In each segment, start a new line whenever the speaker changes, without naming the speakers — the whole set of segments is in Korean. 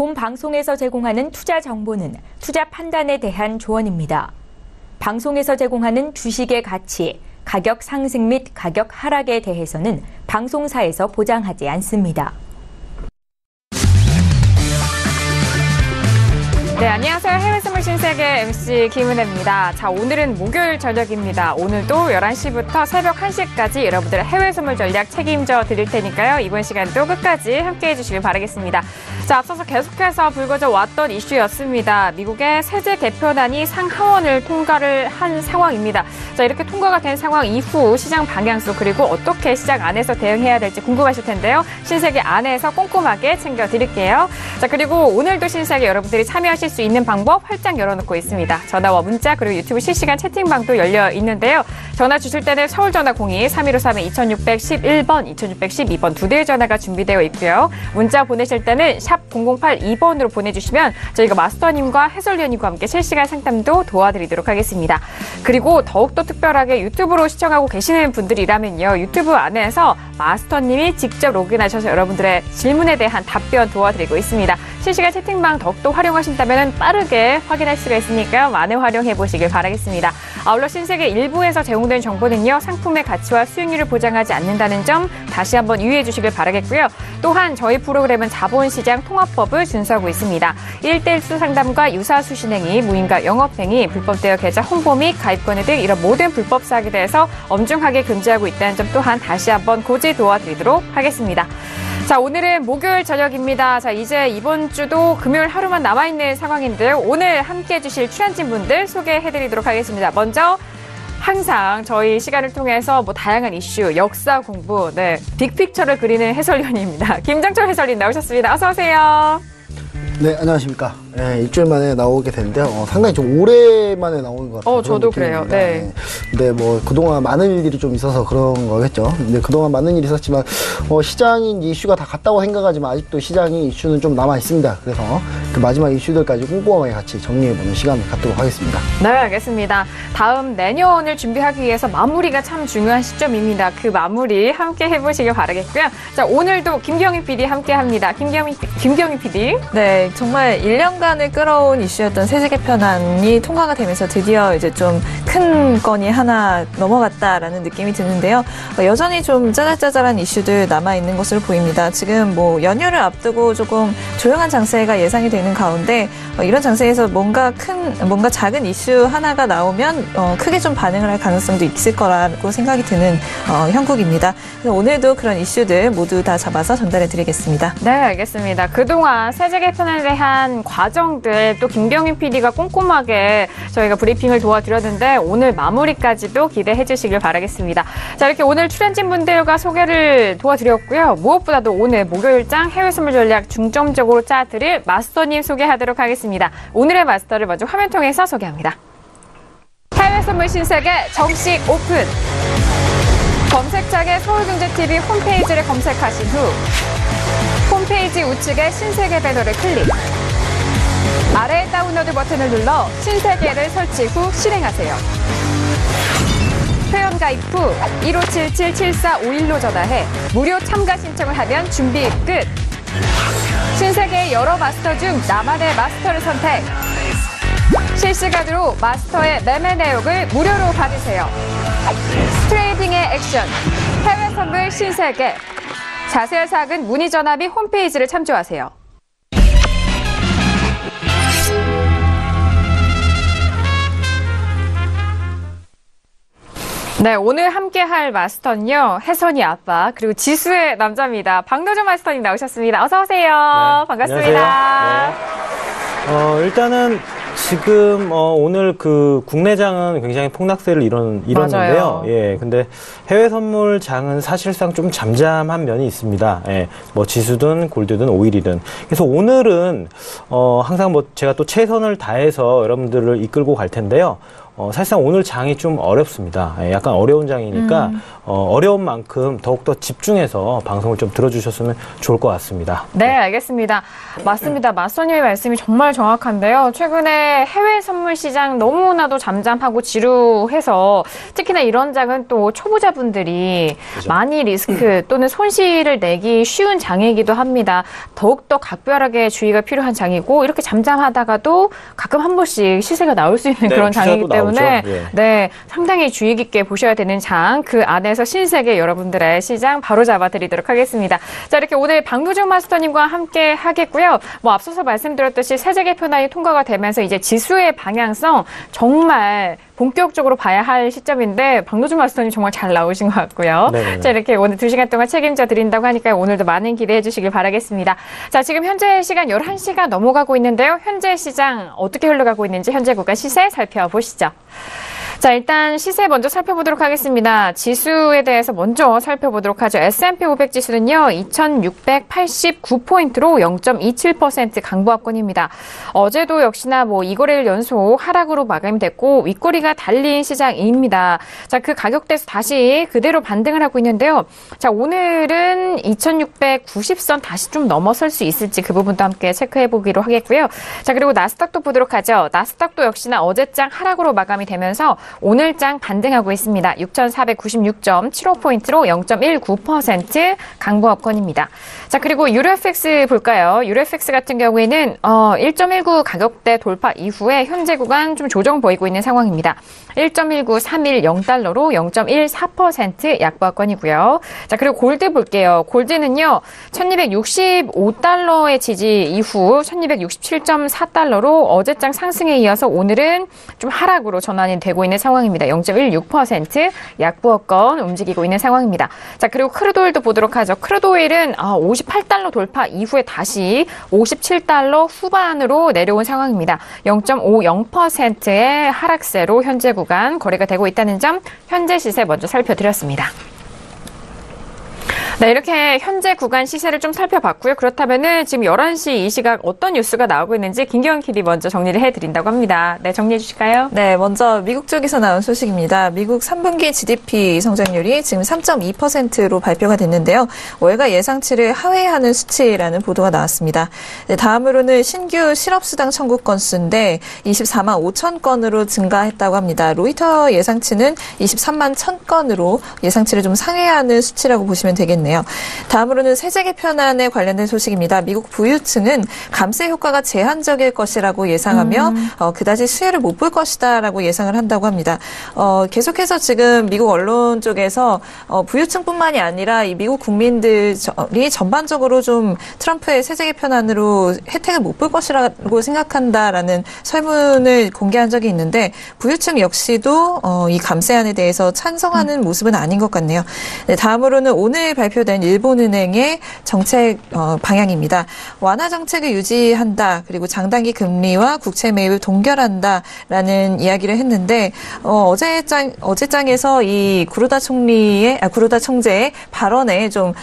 본 방송에서 제공하는 투자 정보는 투자 판단에 대한 조언입니다. 방송에서 제공하는 주식의 가치, 가격 상승 및 가격 하락에 대해서는 방송사에서 보장하지 않습니다.
네, 안녕하세요. 해외선물 신세계 MC 김은혜입니다. 자, 오늘은 목요일 저녁입니다. 오늘도 11시부터 새벽 1시까지 여러분들의 해외선물 전략 책임져 드릴 테니까요. 이번 시간도 끝까지 함께해 주시길 바라겠습니다. 자, 앞서서 계속해서 불거져 왔던 이슈였습니다. 미국의 세제 개편안이 상하원을 통과를 한 상황입니다. 자, 이렇게 통과가 된 상황 이후 시장 방향수 그리고 어떻게 시장 안에서 대응해야 될지 궁금하실 텐데요. 신세계 안에서 꼼꼼하게 챙겨드릴게요. 자, 그리고 오늘도 신세계 여러분들이 참여하실 수 있는 방법 활짝 열어놓고 있습니다. 전화와 문자 그리고 유튜브 실시간 채팅방도 열려 있는데요. 전화 주실 때는 서울 전화 02-3131-2611번, 2612번 두 대의 전화가 준비되어 있고요. 문자 보내실 때는 샵 0082번으로 보내주시면 저희가 마스터님과 해설위원님과 함께 실시간 상담도 도와드리도록 하겠습니다. 그리고 더욱더 특별하게 유튜브로 시청하고 계시는 분들이라면요. 유튜브 안에서 마스터님이 직접 로그인하셔서 여러분들의 질문에 대한 답변 도와드리고 있습니다. 실시간 채팅방 더욱더 활용하신다면 빠르게 확인할 수가 있으니까요. 많이 활용해 보시길 바라겠습니다. 아울러 신세계 일부에서 제공된 정보는요. 상품의 가치와 수익률을 보장하지 않는다는 점 다시 한번 유의해 주시길 바라겠고요. 또한 저희 프로그램은 자본시장 통합법을 준수하고 있습니다. 1:1 수상담과 유사수신행위, 무인가 영업행위, 불법대여 계좌 홍보 및 가입권회 등 이런 모든 불법 사기에 대해서 엄중하게 금지하고 있다는 점 또한 다시 한번 고지 도와드리도록 하겠습니다. 자, 오늘은 목요일 저녁입니다. 자, 이제 이번 주도 금요일 하루만 남아있는 상황인데요. 오늘 함께해 주실 출연진 분들 소개해드리도록 하겠습니다. 먼저 항상 저희 시간을 통해서 다양한 이슈, 역사 공부, 빅픽처를 그리는 해설위원입니다. 김정철 해설위원 나오셨습니다. 어서 오세요.
네, 안녕하십니까. 네, 일주일 만에 나오게 됐는데요. 상당히 좀 오랜만에 나오는 것 같아요.
저도 그래요. 네.
근데 그동안 많은 일들이 좀 있어서 그런 거겠죠. 근데 그동안 많은 일이 있었지만, 시장인 이슈가 다 갔다고 생각하지만 아직도 시장이 이슈는 좀 남아 있습니다. 그래서 그 마지막 이슈들까지 꼼꼼하게 같이 정리해보는 시간을 갖도록 하겠습니다.
네, 알겠습니다. 다음 내년을 준비하기 위해서 마무리가 참 중요한 시점입니다. 그 마무리 함께 해보시길 바라겠고요. 자, 오늘도 김경희 PD 함께 합니다. 김경희 PD.
네, 정말 1년간을 끌어온 이슈였던 세제 개편안이 통과가 되면서 드디어 이제 좀 큰 건이 하나 넘어갔다라는 느낌이 드는데요. 여전히 좀 짜잘짜잘한 이슈들 남아있는 것으로 보입니다. 지금 연휴를 앞두고 조금 조용한 장세가 예상이 되는 가운데 이런 장세에서 뭔가 작은 이슈 하나가 나오면 크게 좀 반응을 할 가능성도 있을 거라고 생각이 드는 형국입니다. 그래서 오늘도 그런 이슈들 모두 다 잡아서 전달해 드리겠습니다.
네, 알겠습니다. 그동안 세제 개편에 대한 과정들 또 김경희 PD가 꼼꼼하게 저희가 브리핑을 도와드렸는데 오늘 마무리까지도 기대해 주시길 바라겠습니다. 자, 이렇게 오늘 출연진 분들과 소개를 도와드렸고요. 무엇보다도 오늘 목요일장 해외선물 전략 중점적으로 짜드릴 마스터님 소개하도록 하겠습니다. 오늘의 마스터를 먼저 화면 통해서 소개합니다. 해외선물 신세계 정식 오픈! 검색창에 서울경제TV 홈페이지를 검색하신 후 홈페이지 우측에 신세계 배너를 클릭. 아래 다운로드 버튼을 눌러 신세계를 설치 후 실행하세요. 회원가입 후 1577-7451로 전화해 무료 참가 신청을 하면 준비 끝. 신세계의 여러 마스터 중 나만의 마스터를 선택. 실시간으로 마스터의 매매 내역을 무료로 받으세요. 트레이딩의 액션, 해외 선물 신세계. 자세한 사항은 문의 전화 및 홈페이지를 참조하세요. 네, 오늘 함께할 마스터는요, 혜선이 아빠, 그리고 지수의 남자입니다. 박노준 마스터님 나오셨습니다. 어서오세요. 네, 반갑습니다.
네. 일단은 지금 오늘 그 국내장은 굉장히 폭락세를 이뤘는데요. 예, 근데 해외 선물장은 사실상 좀 잠잠한 면이 있습니다. 예, 지수든 골드든 오일이든. 그래서 오늘은 항상 제가 또 최선을 다해서 여러분들을 이끌고 갈 텐데요. 사실상 오늘 장이 좀 어렵습니다. 예, 약간 어려운 장이니까 어려운 만큼 더욱더 집중해서 방송을 좀 들어주셨으면 좋을 것 같습니다.
네, 알겠습니다. 맞습니다. 마스터님의 말씀이 정말 정확한데요. 최근에 해외 선물 시장 너무나도 잠잠하고 지루해서 특히나 이런 장은 또 초보자분들이
그렇죠.
많이 리스크 또는 손실을 내기 쉬운 장이기도 합니다. 더욱더 각별하게 주의가 필요한 장이고 이렇게 잠잠하다가도 가끔 한 번씩 시세가 나올 수 있는
네,
그런 장이기 때문에
예.
네, 상당히 주의 깊게 보셔야 되는 장, 그 안에서 신세계 여러분들의 시장 바로 잡아드리도록 하겠습니다. 자, 이렇게 오늘 박노정 마스터님과 함께 하겠고요. 뭐 앞서서 말씀드렸듯이 세제개 편안이 통과가 되면서 이제 지수의 방향성 정말 본격적으로 봐야 할 시점인데 박노준 마스터님 정말 잘 나오신 것 같고요.
네네네.
자, 이렇게 오늘 2시간 동안 책임져 드린다고 하니까 오늘도 많은 기대해 주시길 바라겠습니다. 자, 지금 현재 시간 11시가 넘어가고 있는데요. 현재 시장 어떻게 흘러가고 있는지 현재 구간 시세 살펴보시죠. 자, 일단 시세 먼저 살펴보도록 하겠습니다. 지수에 대해서 먼저 살펴보도록 하죠. S&P 500 지수는요, 2689포인트로 0.27% 강보합권입니다. 어제도 역시나 뭐 2거래일 연속 하락으로 마감됐고, 윗꼬리가 달린 시장입니다. 자, 그 가격대에서 다시 그대로 반등을 하고 있는데요. 자, 오늘은 2690선 다시 좀 넘어설 수 있을지 그 부분도 함께 체크해 보기로 하겠고요. 자, 그리고 나스닥도 보도록 하죠. 나스닥도 역시나 어제장 하락으로 마감이 되면서 오늘장 반등하고 있습니다. 6,496.75포인트로 0.19% 강보합권입니다. 자, 그리고 유로FX 볼까요? 유로FX 같은 경우에는 1.19 가격대 돌파 이후에 현재 구간 좀 조정 보이고 있는 상황입니다. 1.19310달러로 0.14% 약보합권이고요. 자, 그리고 골드 볼게요. 골드는요, 1265달러의 지지 이후 1267.4달러로 어제장 상승에 이어서 오늘은 좀 하락으로 전환이 되고 있는 상황입니다. 0.16% 약보합권 움직이고 있는 상황입니다. 자, 그리고 크루드오일도 보도록 하죠. 크루드오일은 58달러 돌파 이후에 다시 57달러 후반으로 내려온 상황입니다. 0.50%의 하락세로 현재 구간 거래가 되고 있다는 점 현재 시세 먼저 살펴드렸습니다. 네, 이렇게 현재 구간 시세를 좀 살펴봤고요. 그렇다면은 지금 11시 이 시각 어떤 뉴스가 나오고 있는지 김경은 PD 먼저 정리를 해드린다고 합니다. 네, 정리해 주실까요?
네, 먼저 미국 쪽에서 나온 소식입니다. 미국 3분기 GDP 성장률이 지금 3.2%로 발표가 됐는데요. 월가 예상치를 하회하는 수치라는 보도가 나왔습니다. 네, 다음으로는 신규 실업수당 청구 건수인데 24만 5천 건으로 증가했다고 합니다. 로이터 예상치는 23만 1천 건으로 예상치를 좀 상회하는 수치라고 보시면 되겠네요. 다음으로는 세제 개편안에 관련된 소식입니다. 미국 부유층은 감세 효과가 제한적일 것이라고 예상하며 그다지 수혜를 못 볼 것이다라고 예상을 한다고 합니다. 계속해서 지금 미국 언론 쪽에서 부유층뿐만이 아니라 이 미국 국민들이 전반적으로 좀 트럼프의 세제 개편안으로 혜택을 못 볼 것이라고 생각한다라는 설문을 공개한 적이 있는데 부유층 역시도 이 감세안에 대해서 찬성하는 모습은 아닌 것 같네요. 네, 다음으로는 오늘 발표된 일본은행의 정책 방향입니다. 완화 정책을 유지한다. 그리고 장단기 금리와 국채 매입을 동결한다라는 이야기를 했는데 어제장에서 이 구로다 총재의 발언에 좀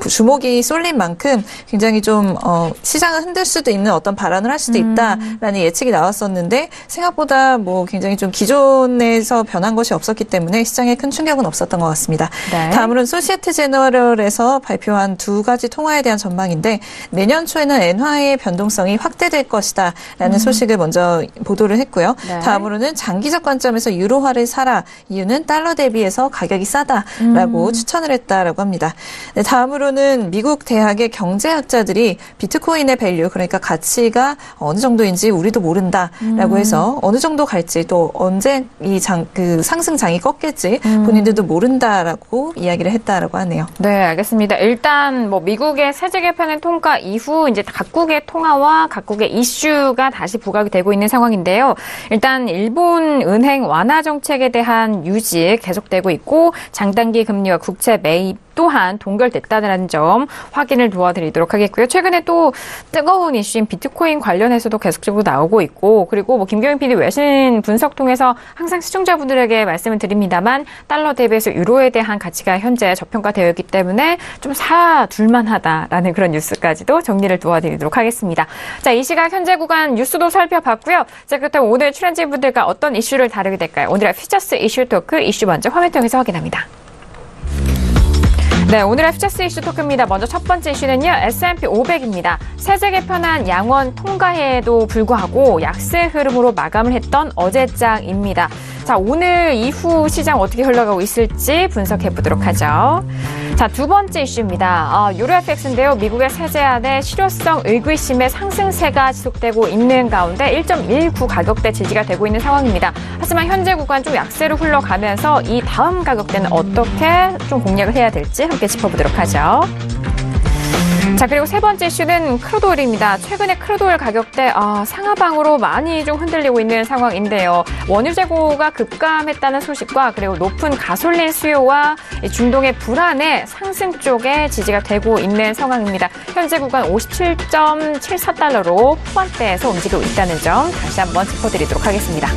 주목이 쏠린 만큼 굉장히 좀 시장을 흔들 수도 있는 어떤 발언을 할 수도 있다라는 예측이 나왔었는데 생각보다 뭐 굉장히 좀 기존에서 변한 것이 없었기 때문에 시장에 큰 충격은 없었던 것 같습니다.
네.
다음으로는 소시에트 제너럴에서 발표한 두 가지 통화에 대한 전망인데 내년 초에는 엔화의 변동성이 확대될 것이다라는 소식을 먼저 보도를 했고요.
네.
다음으로는 장기적 관점에서 유로화를 사라. 이유는 달러 대비해서 가격이 싸다라고 추천을 했다라고 합니다. 네, 다음으로는 미국 대학의 경제학자들이 비트코인의 밸류, 그러니까 가치가 어느 정도인지 우리도 모른다라고 해서 어느 정도 갈지 또 언제 이 상승장이 꺾일지 본인들도 모른다라고 이야기를 했다라고 하네요.
네, 알겠습니다. 일단 뭐 미국의 세제 개편의 통과 이후 이제 각국의 통화와 각국의 이슈가 다시 부각이 되고 있는 상황인데요. 일단 일본 은행 완화 정책에 대한 유지 계속되고 있고 장단기 금리와 국채 매입 또한 동결됐다는 점 확인을 도와드리도록 하겠고요. 최근에 또 뜨거운 이슈인 비트코인 관련해서도 계속적으로 나오고 있고, 그리고 뭐 김경인 PD 외신 분석 통해서 항상 시청자분들에게 말씀을 드립니다만 달러 대비해서 유로에 대한 가치가 현재 저평가되어 있기 때문에 좀 사둘만 하다라는 그런 뉴스까지도 정리를 도와드리도록 하겠습니다. 자, 이 시각 현재 구간 뉴스도 살펴봤고요. 자, 그렇다면 오늘 출연진분들과 어떤 이슈를 다루게 될까요? 오늘의 퓨처스 이슈 토크 이슈 먼저 화면 통해서 확인합니다. 네, 오늘의 퓨처스 이슈 토크입니다. 먼저 첫 번째 이슈는요, S&P 500입니다. 세제 개편안 양원 통과에도 불구하고 약세 흐름으로 마감을 했던 어제장입니다. 자, 오늘 이후 시장 어떻게 흘러가고 있을지 분석해 보도록 하죠. 자, 두 번째 이슈입니다. 유로 FX인데요. 미국의 세제안의 실효성 의구심의 상승세가 지속되고 있는 가운데 1.19 가격대 지지가 되고 있는 상황입니다. 하지만 현재 구간 좀 약세로 흘러가면서 이 다음 가격대는 어떻게 좀 공략을 해야 될지 함께 짚어보도록 하죠. 자, 그리고 세 번째 이슈는 크루드오일입니다. 최근에 크루드오일 가격대 상하방으로 많이 좀 흔들리고 있는 상황인데요. 원유 재고가 급감했다는 소식과 그리고 높은 가솔린 수요와 중동의 불안에 상승 쪽에 지지가 되고 있는 상황입니다. 현재 구간 57.74달러로 후반대에서 움직이고 있다는 점 다시 한번 짚어드리도록 하겠습니다.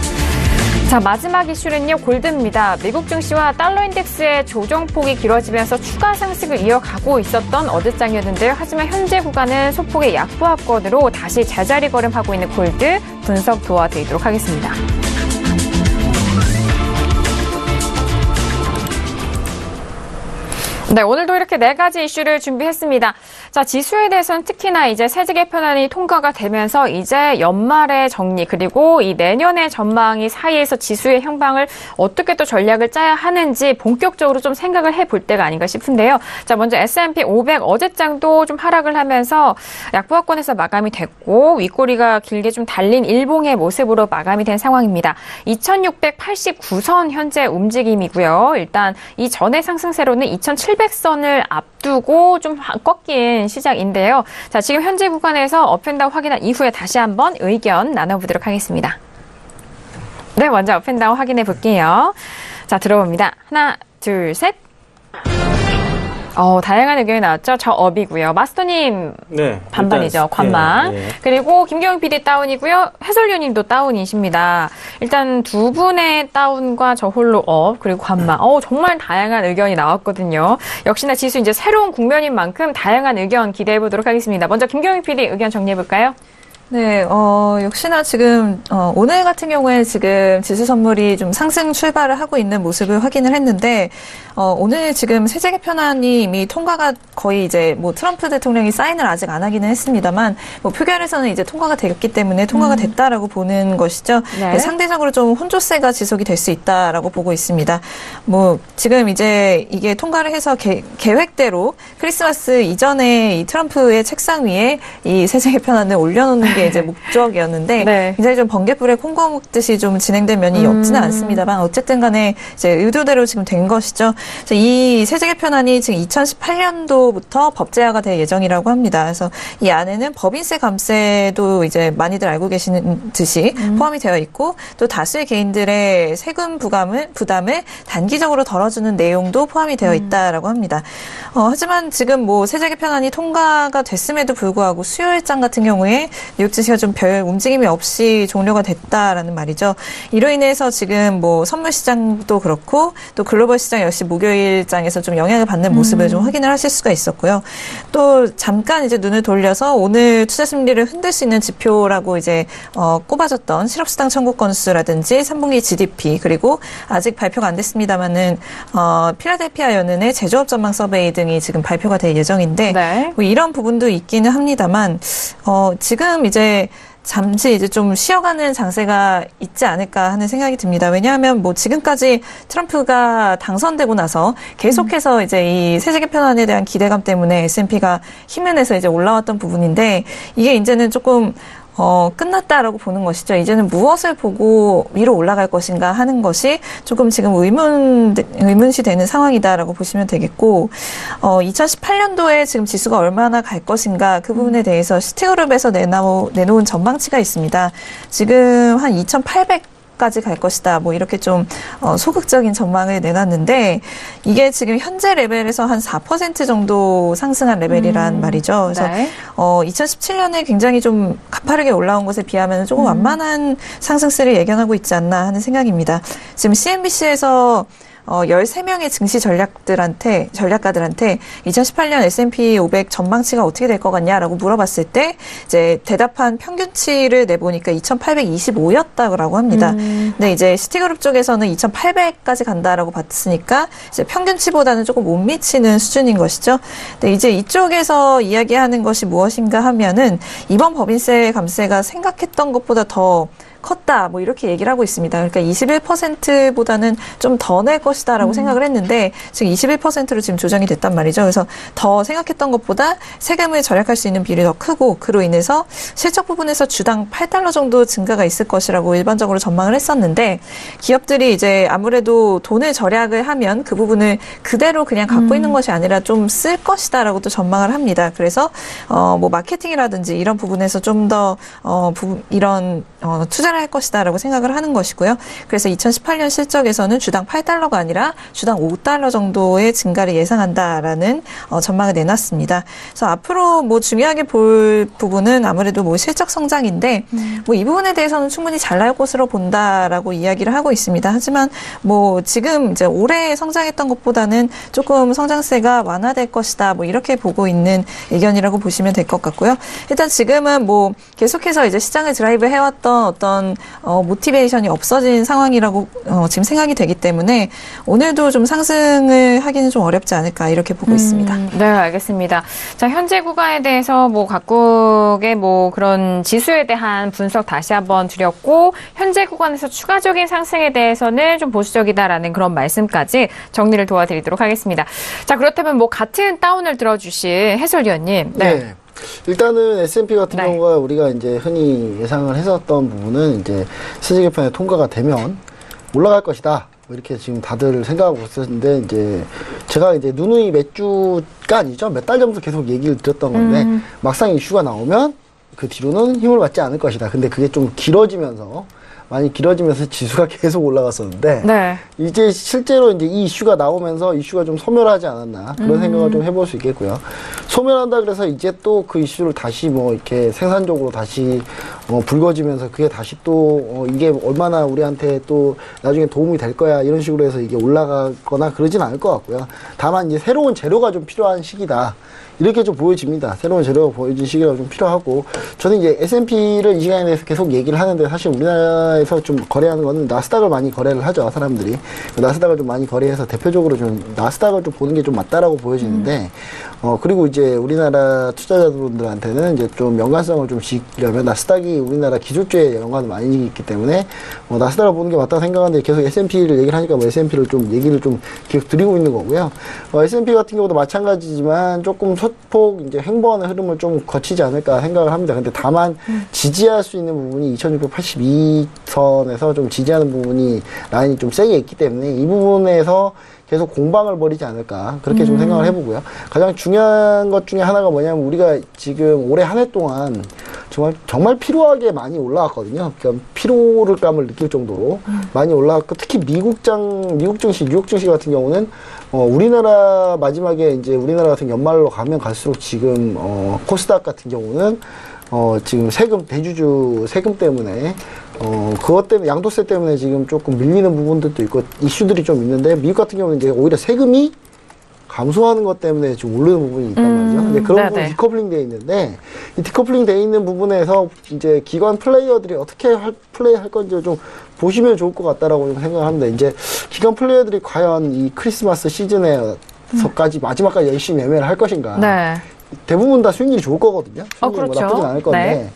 자, 마지막 이슈는요, 골드입니다. 미국 증시와 달러 인덱스의 조정폭이 길어지면서 추가 상승을 이어가고 있었던 어제장이었는데요. 하지만 현재 구간은 소폭의 약보합권으로 다시 제자리 걸음하고 있는 골드 분석 도와드리도록 하겠습니다. 네, 오늘도 이렇게 4가지 이슈를 준비했습니다. 자, 지수에 대해서는 특히나 이제 세제 개편안이 통과가 되면서 이제 연말의 정리 그리고 이 내년의 전망이 사이에서 지수의 향방을 어떻게 또 전략을 짜야 하는지 본격적으로 좀 생각을 해볼 때가 아닌가 싶은데요. 자, 먼저 S&P 500 어제장도 좀 하락을 하면서 약보합권에서 마감이 됐고 윗꼬리가 길게 좀 달린 일봉의 모습으로 마감이 된 상황입니다. 2689선 현재 움직임이고요. 일단 이 전의 상승세로는 2700선을 앞두고 좀 꺾인 시작인데요. 자, 지금 현재 구간에서 업앤다운 확인한 이후에 다시 한번 의견 나눠보도록 하겠습니다. 네, 먼저 업앤다운 확인해 볼게요. 자, 들어봅니다. 하나, 둘, 셋. 다양한 의견이 나왔죠. 저 업이고요. 마스터님
네,
반반이죠. 관망.
예.
그리고 김경영 PD 다운이고요. 해설위원님도 다운이십니다. 일단 두 분의 다운과 저 홀로 업 그리고 관망. 정말 다양한 의견이 나왔거든요. 역시나 지수 이제 새로운 국면인 만큼 다양한 의견 기대해 보도록 하겠습니다. 먼저 김경영 PD 의견 정리해 볼까요?
네, 역시나 지금, 오늘 같은 경우에 지금 지수 선물이 좀 상승 출발을 하고 있는 모습을 확인을 했는데, 오늘 지금 세제 개편안이 이미 통과가 거의 이제 뭐 트럼프 대통령이 사인을 아직 안 하기는 했습니다만, 뭐 표결에서는 이제 통과가 되었기 때문에 통과가 됐다라고 보는 것이죠.
네.
네, 상대적으로 좀 혼조세가 지속이 될 수 있다라고 보고 있습니다. 뭐, 지금 이제 이게 통과를 해서 계획대로 크리스마스 이전에 이 트럼프의 책상 위에 이 세제 개편안을 올려놓는 게 이제 목적이었는데
네.
굉장히 좀 번개불에 콩 먹듯이 좀 진행된 면이 없지는 않습니다만 어쨌든 간에 이제 의도대로 지금 된 것이죠. 이 세제 개편안이 지금 2018년도부터 법제화가 될 예정이라고 합니다. 그래서 이 안에는 법인세 감세도 이제 많이들 알고 계시는 듯이 포함이 되어 있고 또 다수의 개인들의 세금 부담을 단기적으로 덜어주는 내용도 포함이 되어 있다라고 합니다. 하지만 지금 뭐 세제 개편안이 통과가 됐음에도 불구하고 수요일장 같은 경우에 뉴욕 증시가 좀 별 움직임이 없이 종료가 됐다라는 말이죠. 이로 인해서 지금 뭐 선물 시장도 그렇고 또 글로벌 시장 역시 목요일장에서 좀 영향을 받는 모습을 좀 확인을 하실 수가 있었고요. 또 잠깐 이제 눈을 돌려서 오늘 투자 심리를 흔들 수 있는 지표라고 이제 꼽아졌던 실업수당 청구 건수라든지 3분기 GDP 그리고 아직 발표가 안 됐습니다만은 필라델피아 연은의 제조업 전망 서베이 등이 지금 발표가 될 예정인데
네.
뭐 이런 부분도 있기는 합니다만 지금 이제 잠시 이제 좀 쉬어가는 장세가 있지 않을까 하는 생각이 듭니다. 왜냐하면 뭐 지금까지 트럼프가 당선되고 나서 계속해서 이제 이 세제 개편안에 대한 기대감 때문에 S&P가 힘을 내서 이제 올라왔던 부분인데 이게 이제는 조금 끝났다라고 보는 것이죠. 이제는 무엇을 보고 위로 올라갈 것인가 하는 것이 조금 지금 의문시 되는 상황이다라고 보시면 되겠고, 2018년도에 지금 지수가 얼마나 갈 것인가 그 부분에 대해서 시티그룹에서 내놓은 전망치가 있습니다. 지금 한 2,800 20까지 갈 것이다. 뭐 이렇게 좀 소극적인 전망을 내놨는데 이게 지금 현재 레벨에서 한 4% 정도 상승한 레벨이란 말이죠. 그래서
네.
2017년에 굉장히 좀 가파르게 올라온 것에 비하면 조금 완만한 상승세를 예견하고 있지 않나 하는 생각입니다. 지금 CNBC에서 13명의 증시 전략가들한테 2018년 S&P 500 전망치가 어떻게 될 것 같냐라고 물어봤을 때 이제 대답한 평균치를 내보니까 2,825였다고 합니다. 근데 이제 시티그룹 쪽에서는 2,800까지 간다라고 봤으니까 이제 평균치보다는 조금 못 미치는 수준인 것이죠. 근데 이제 이쪽에서 이야기하는 것이 무엇인가 하면은 이번 법인세 감세가 생각했던 것보다 더 컸다, 뭐 이렇게 얘기를 하고 있습니다. 그러니까 21%보다는 좀 더 낼 것이다라고 생각을 했는데 지금 21%로 지금 조정이 됐단 말이죠. 그래서 더 생각했던 것보다 세금을 절약할 수 있는 비율이 더 크고 그로 인해서 실적 부분에서 주당 8달러 정도 증가가 있을 것이라고 일반적으로 전망을 했었는데 기업들이 이제 아무래도 돈을 절약을 하면 그 부분을 그대로 그냥 갖고 있는 것이 아니라 좀 쓸 것이다라고 또 전망을 합니다. 그래서 뭐 마케팅이라든지 이런 부분에서 좀 더 이런 투자를 할 것이다라고 생각을 하는 것이고요. 그래서 2018년 실적에서는 주당 8달러가 아니라 주당 5달러 정도의 증가를 예상한다라는 전망을 내놨습니다. 그래서 앞으로 뭐 중요하게 볼 부분은 아무래도 뭐 실적 성장인데 뭐 이 부분에 대해서는 충분히 잘 나올 것으로 본다라고 이야기를 하고 있습니다. 하지만 뭐 지금 이제 올해 성장했던 것보다는 조금 성장세가 완화될 것이다. 뭐 이렇게 보고 있는 의견이라고 보시면 될 것 같고요. 일단 지금은 뭐 계속해서 이제 시장을 드라이브 해왔던 어떤 모티베이션이 없어진 상황이라고 지금 생각이 되기 때문에 오늘도 좀 상승을 하기는 좀 어렵지 않을까 이렇게 보고 있습니다.
네, 알겠습니다. 자, 현재 구간에 대해서 뭐 각국의 뭐 그런 지수에 대한 분석 다시 한번 드렸고 현재 구간에서 추가적인 상승에 대해서는 좀 보수적이다라는 그런 말씀까지 정리를 도와드리도록 하겠습니다. 자, 그렇다면 뭐 같은 다운을 들어주신 해설위원님.
네. 일단은 S&P 같은
네.
경우가 우리가 이제 흔히 예상을 했었던 부분은 이제 세제 개편에 통과가 되면 올라갈 것이다. 이렇게 지금 다들 생각하고 있었는데 이제 제가 이제 누누이 몇 주가 아니죠. 몇 달 전부터 계속 얘기를 드렸던 건데 막상 이슈가 나오면 그 뒤로는 힘을 받지 않을 것이다. 근데 그게 좀 많이 길어지면서 지수가 계속 올라갔었는데
네.
이제 실제로 이제 이 이슈가 나오면서 이슈가 좀 소멸하지 않았나 그런 생각을 좀 해볼 수 있겠고요. 소멸한다 그래서 이제 또 그 이슈를 다시 뭐 이렇게 생산적으로 다시 불거지면서 그게 다시 또 이게 얼마나 우리한테 또 나중에 도움이 될 거야 이런 식으로 해서 이게 올라가거나 그러진 않을 것 같고요. 다만 이제 새로운 재료가 좀 필요한 시기다. 이렇게 좀 보여집니다. 새로운 재료가 보여진 시기가 좀 필요하고 저는 이제 S&P를 이 시간에 대해서 계속 얘기를 하는데 사실 우리나라에서 좀 거래하는 거는 나스닥을 많이 거래를 하죠. 사람들이. 나스닥을 좀 많이 거래해서 대표적으로 좀 나스닥을 좀 보는 게 좀 맞다라고 보여지는데 그리고 이제 우리나라 투자자분들한테는 이제 좀 연관성을 좀 지키려면 나스닥이 우리나라 기술주에 연관이 많이 있기 때문에 나스닥을 보는 게 맞다고 생각하는데 계속 S&P를 얘기를 하니까 뭐 S&P를 좀 얘기를 좀 계속 드리고 있는 거고요. S&P 같은 경우도 마찬가지지만 조금 소폭 이제 횡보하는 흐름을 좀 거치지 않을까 생각을 합니다. 근데 다만 지지할 수 있는 부분이 2682선에서 좀 지지하는 부분이 라인이 좀 세게 있기 때문에 이 부분에서 계속 공방을 벌이지 않을까 그렇게 좀 생각을 해보고요. 가장 중요한 것 중에 하나가 뭐냐면 우리가 지금 올해 한 해 동안 정말 피로하게 많이 올라왔거든요. 그러니까 피로감을 느낄 정도로 많이 올라왔고 특히 미국 증시, 뉴욕 증시 같은 경우는 우리나라 마지막에 이제 우리나라 같은 연말로 가면 갈수록 지금 코스닥 같은 경우는 지금 대주주 세금 때문에 그것 때문에 양도세 때문에 지금 조금 밀리는 부분들도 있고 이슈들이 좀 있는데 미국 같은 경우는 이제 오히려 세금이 감소하는 것 때문에 지금 오르는 부분이 있단 말이죠. 근데 그런 부분이 디커플링 되어 있는데 이 디커플링 되어 있는 부분에서 이제 기관 플레이어들이 어떻게 플레이할 건지 좀 보시면 좋을 것 같다라고 좀 생각합니다. 이제 기관 플레이어들이 과연 이 크리스마스 시즌에서까지 마지막까지 열심히 매매를 할 것인가?
네.
대부분 다 수익률이 좋을 거거든요. 수익률이
그렇죠.
뭐 나쁘진 않을 건데
네.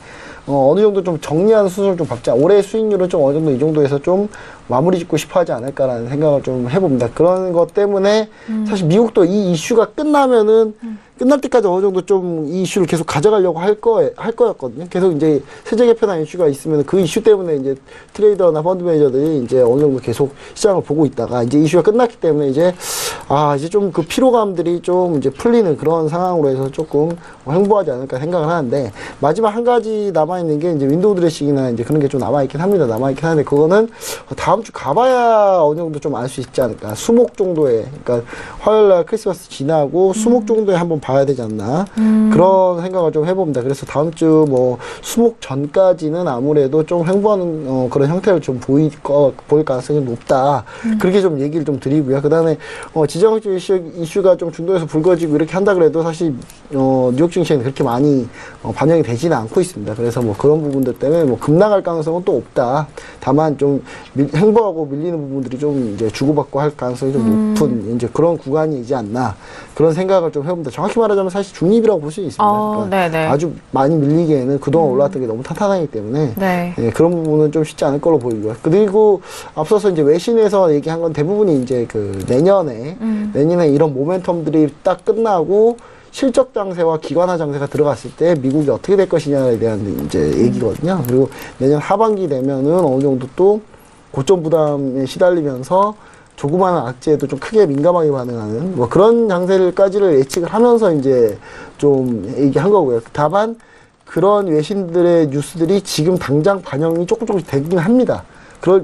어느 정도 좀 정리하는 수준을 좀 밟자. 올해 수익률은 좀 어느 정도 이 정도에서 좀 마무리 짓고 싶어 하지 않을까라는 생각을 좀 해봅니다. 그런 것 때문에 사실 미국도 이 이슈가 끝나면은 끝날 때까지 어느 정도 좀 이 이슈를 계속 가져가려고 할 거였거든요. 계속 이제 세제 개편안 이슈가 있으면 그 이슈 때문에 이제 트레이더나 펀드 매니저들이 이제 어느 정도 계속 시장을 보고 있다가 이제 이슈가 끝났기 때문에 이제 이제 좀 그 피로감들이 좀 이제 풀리는 그런 상황으로 해서 조금 행보하지 않을까 생각을 하는데 마지막 한 가지 남아있는 게 이제 윈도우 드레싱이나 이제 그런 게 좀 남아있긴 합니다. 남아있긴 하는데 그거는 다음 주 가봐야 어느 정도 좀 알 수 있지 않을까. 수목 정도에, 그러니까 화요일 날 크리스마스 지나고 수목 정도에 한번 봐야 되지 않나. 그런 생각을 좀 해봅니다. 그래서 다음 주 뭐 수목 전까지는 아무래도 좀 행보하는 그런 형태를 좀 보일 가능성이 높다. 그렇게 좀 얘기를 좀 드리고요. 그 다음에 지정학적 이슈가 좀 중도에서 불거지고 이렇게 한다 그래도 사실 뉴욕 증시에는 그렇게 많이 반영이 되지는 않고 있습니다. 그래서 뭐 그런 부분들 때문에 뭐 급락할 가능성은 또 없다. 다만 좀 행보하고 밀리는 부분들이 좀 이제 주고받고 할 가능성이 좀 높은 이제 그런 구간이지 않나 그런 생각을 좀 해봅니다. 정확히 말하자면 사실 중립이라고 볼 수 있습니다. 그러니까 아주 많이 밀리기에는 그동안 올라왔던 게 너무 탄탄하기 때문에 예, 그런 부분은 좀 쉽지 않을 걸로 보이고요. 그리고 앞서서 이제 외신에서 얘기한 건 대부분이 이제 그 내년에 이런 모멘텀들이 딱 끝나고 실적 장세와 기관화 장세가 들어갔을 때 미국이 어떻게 될 것이냐에 대한 이제 얘기거든요. 그리고 내년 하반기 되면은 어느 정도 또 고점 부담에 시달리면서 조그마한 악재에도 좀 크게 민감하게 반응하는 뭐 그런 장세까지를 예측을 하면서 이제 좀 얘기한 거고요. 다만 그런 외신들의 뉴스들이 지금 당장 반영이 조금씩 되긴 합니다.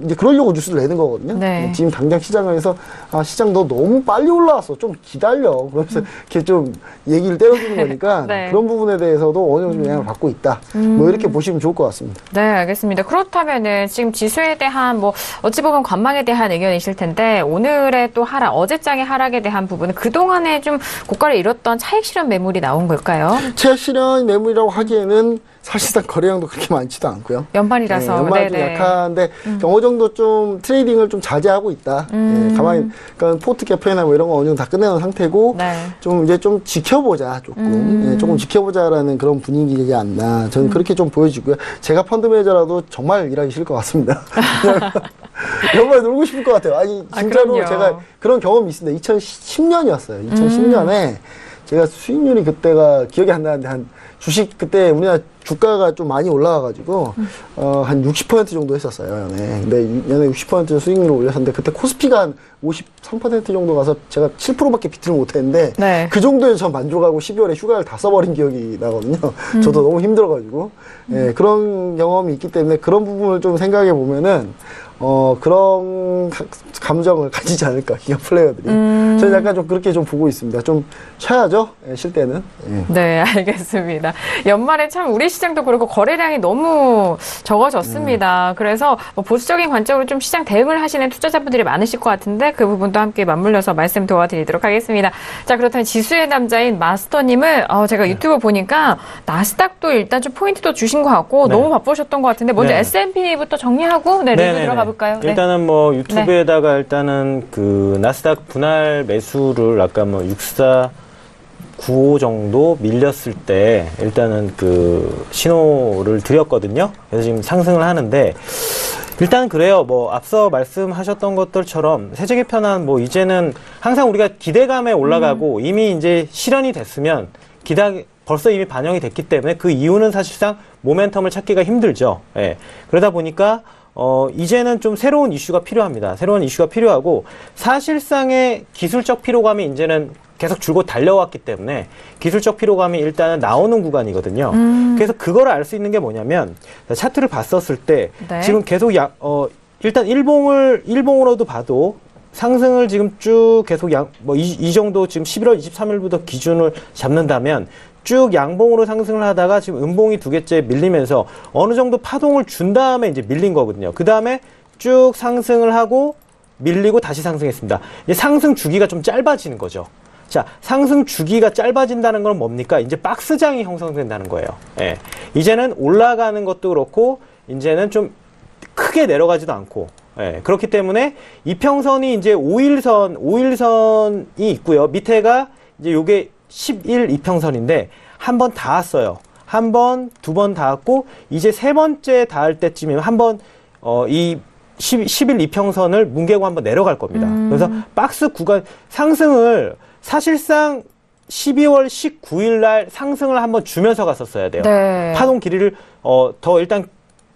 이제 그러려고 뉴스를 내는 거거든요. 지금 당장 시장에서 시장 너 너무 빨리 올라왔어. 좀 기다려. 그러면서 이렇게 좀 얘기를 때려주는 거니까 그런 부분에 대해서도 어느 정도 영향을 받고 있다. 뭐 이렇게 보시면 좋을 것 같습니다.
네, 알겠습니다. 그렇다면은 지금 지수에 대한 뭐 어찌 보면 관망에 대한 의견이실 텐데 오늘의 또 하락, 어제장의 하락에 대한 부분은 그동안에 좀 고가를 잃었던 차익 실현 매물이 나온 걸까요?
차익 실현 매물이라고 하기에는 사실상 거래량도 그렇게 많지도 않고요.
연말이라서.
연말 좀 약한데 어느 정도 좀 트레이딩을 좀 자제하고 있다. 가만히 그러니까 포트 개편이나 뭐 이런 거 어느 정도 다 끝내놓은 상태고 좀 이제 좀 지켜보자 조금 조금 지켜보자라는 그런 분위기이지 않나. 저는 그렇게 좀 보여지고요. 제가 펀드 매니저라도 정말 일하기 싫을 것 같습니다. 정말 놀고 싶을 것 같아요. 아니 진짜로 제가 그런 경험이 있습니다. 2010년이었어요. 2010년에 제가 수익률이 그때가 기억이 안 나는데 한 주식 그때 우리나라 주가가 좀 많이 올라와가지고 한 60% 정도 했었어요. 연에. 근데 연에 60% 수익률을 올렸었는데 그때 코스피가 한 53% 정도 가서 제가 7%밖에 비트를 못했는데 그 정도에서 전 만족하고 12월에 휴가를 다 써버린 기억이 나거든요. 저도 너무 힘들어가지고 그런 경험이 있기 때문에 그런 부분을 좀 생각해 보면은 그런 감정을 가지지 않을까, 기업 플레이어들이. 저는 약간 좀 그렇게 좀 보고 있습니다. 좀 쉬어야죠, 쉴 때는.
네, 알겠습니다. 연말에 참 우리 시장도 그렇고 거래량이 너무 적어졌습니다. 그래서 뭐 보수적인 관점으로 좀 시장 대응을 하시는 투자자분들이 많으실 것 같은데 그 부분도 함께 맞물려서 말씀 도와드리도록 하겠습니다. 자, 그렇다면 지수의 남자인 마스터님을 제가 유튜브 보니까 나스닥도 일단 좀 포인트도 주신 것 같고 너무 바쁘셨던 것 같은데 먼저 S&P부터 정리하고 리뷰 들어가 볼까요?
일단은 뭐 유튜브에다가 일단은 그 나스닥 분할 매수를 아까 뭐 6495 정도 밀렸을 때 일단은 그 신호를 드렸거든요. 그래서 지금 상승을 하는데 일단 그래요. 뭐 앞서 말씀하셨던 것들처럼 세제 개편안 뭐 이제는 항상 우리가 기대감에 올라가고 이미 이제 실현이 됐으면 벌써 이미 반영이 됐기 때문에 그 이유는 사실상 모멘텀을 찾기가 힘들죠. 예. 그러다 보니까 이제는 좀 새로운 이슈가 필요합니다. 새로운 이슈가 필요하고 사실상의 기술적 피로감이 이제는 계속 줄곧 달려왔기 때문에 기술적 피로감이 일단은 나오는 구간이거든요. 그래서 그거를 알 수 있는 게 뭐냐면 차트를 봤었을 때 지금 계속 일단 일봉으로도 봐도 상승을 지금 쭉 계속 이 정도 지금 11월 23일부터 기준을 잡는다면 쭉 양봉으로 상승을 하다가 지금 음봉이 두 개째 밀리면서 어느 정도 파동을 준 다음에 이제 밀린 거거든요. 그 다음에 쭉 상승을 하고 밀리고 다시 상승했습니다. 이제 상승 주기가 좀 짧아지는 거죠. 자, 상승 주기가 짧아진다는 건 뭡니까? 이제 박스장이 형성된다는 거예요. 예. 이제는 올라가는 것도 그렇고, 이제는 좀 크게 내려가지도 않고, 예. 그렇기 때문에 이평선이 이제 5일선이 있고요. 밑에가 이제 요게 11 이평선인데, 한 번 닿았어요. 한 번, 두 번 닿았고, 이제 세 번째 닿을 때쯤이면 한 번, 이 10일 이평선을 뭉개고 한번 내려갈 겁니다. 그래서 박스 구간 상승을 사실상 12월 19일 날 상승을 한번 주면서 갔었어야 돼요.
네.
파동 길이를 더 일단